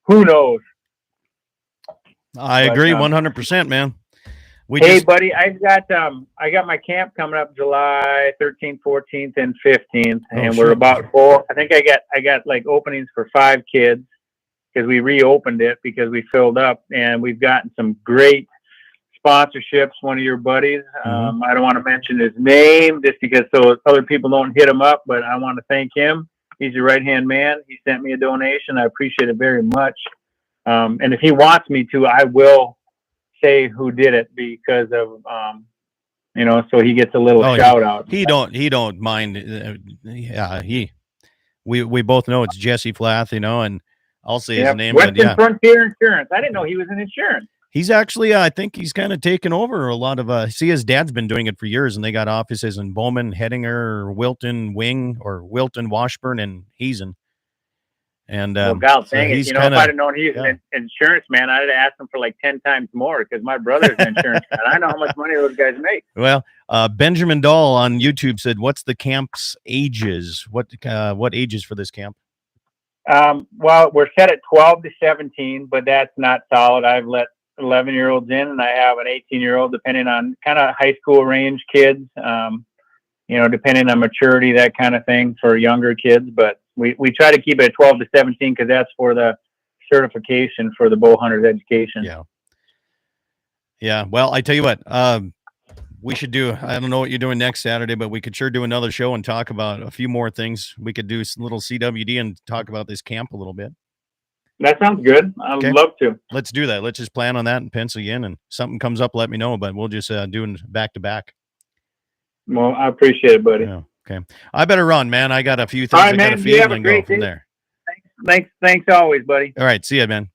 S2: who knows?
S1: I
S2: But,
S1: agree 100%, man.
S2: Hey, buddy, I got my camp coming up July 13th, 14th, and 15th, and we're about full. I think I got like openings for 5 kids because we reopened it because we filled up, and we've gotten some great sponsorships. One of your buddies, I don't want to mention his name just because so other people don't hit him up, but I want to thank him. He's your right-hand man. He sent me a donation. I appreciate it very much. And if he wants me to, I will say who did it because of so he gets a little shout out.
S1: He don't mind. We both know it's Jesse Flath, and I'll say his name.
S2: Western Frontier Insurance. I didn't know he was in insurance.
S1: He's actually, I think he's kind of taken over a lot of. See, his dad's been doing it for years, and they got offices in Bowman, Hettinger, Wilton, Wing, or Wilton, Washburn, and Hazen. And
S2: God dang it! If I'd have known he was an insurance man, I'd have asked him for like 10 times more because my brother's an insurance man. I know how much money those guys make.
S1: Well, Benjamin Dahl on YouTube said, "What's the camp's ages? What ages for this camp?"
S2: Well, we're set at 12 to 17, but that's not solid. I've let 11-year-olds in, and I have an 18-year-old, depending on kind of high school range kids. Depending on maturity, that kind of thing for younger kids, but. We try to keep it at 12 to 17 because that's for the certification for the bow hunter's education.
S1: Yeah. Well, I tell you what, we should do. I don't know what you're doing next Saturday, but we could sure do another show and talk about a few more things. We could do a little CWD and talk about this camp a little bit.
S2: That sounds good. I'd love to.
S1: Let's do that. Let's just plan on that and pencil you in. And something comes up, let me know. But we'll just do it back to back.
S2: Well, I appreciate it, buddy.
S1: Yeah. Okay. I better run, man. I got a few things.
S2: All right,
S1: I got
S2: man.
S1: to feed and go from there.
S2: Thanks always, buddy.
S1: All right. See ya, man.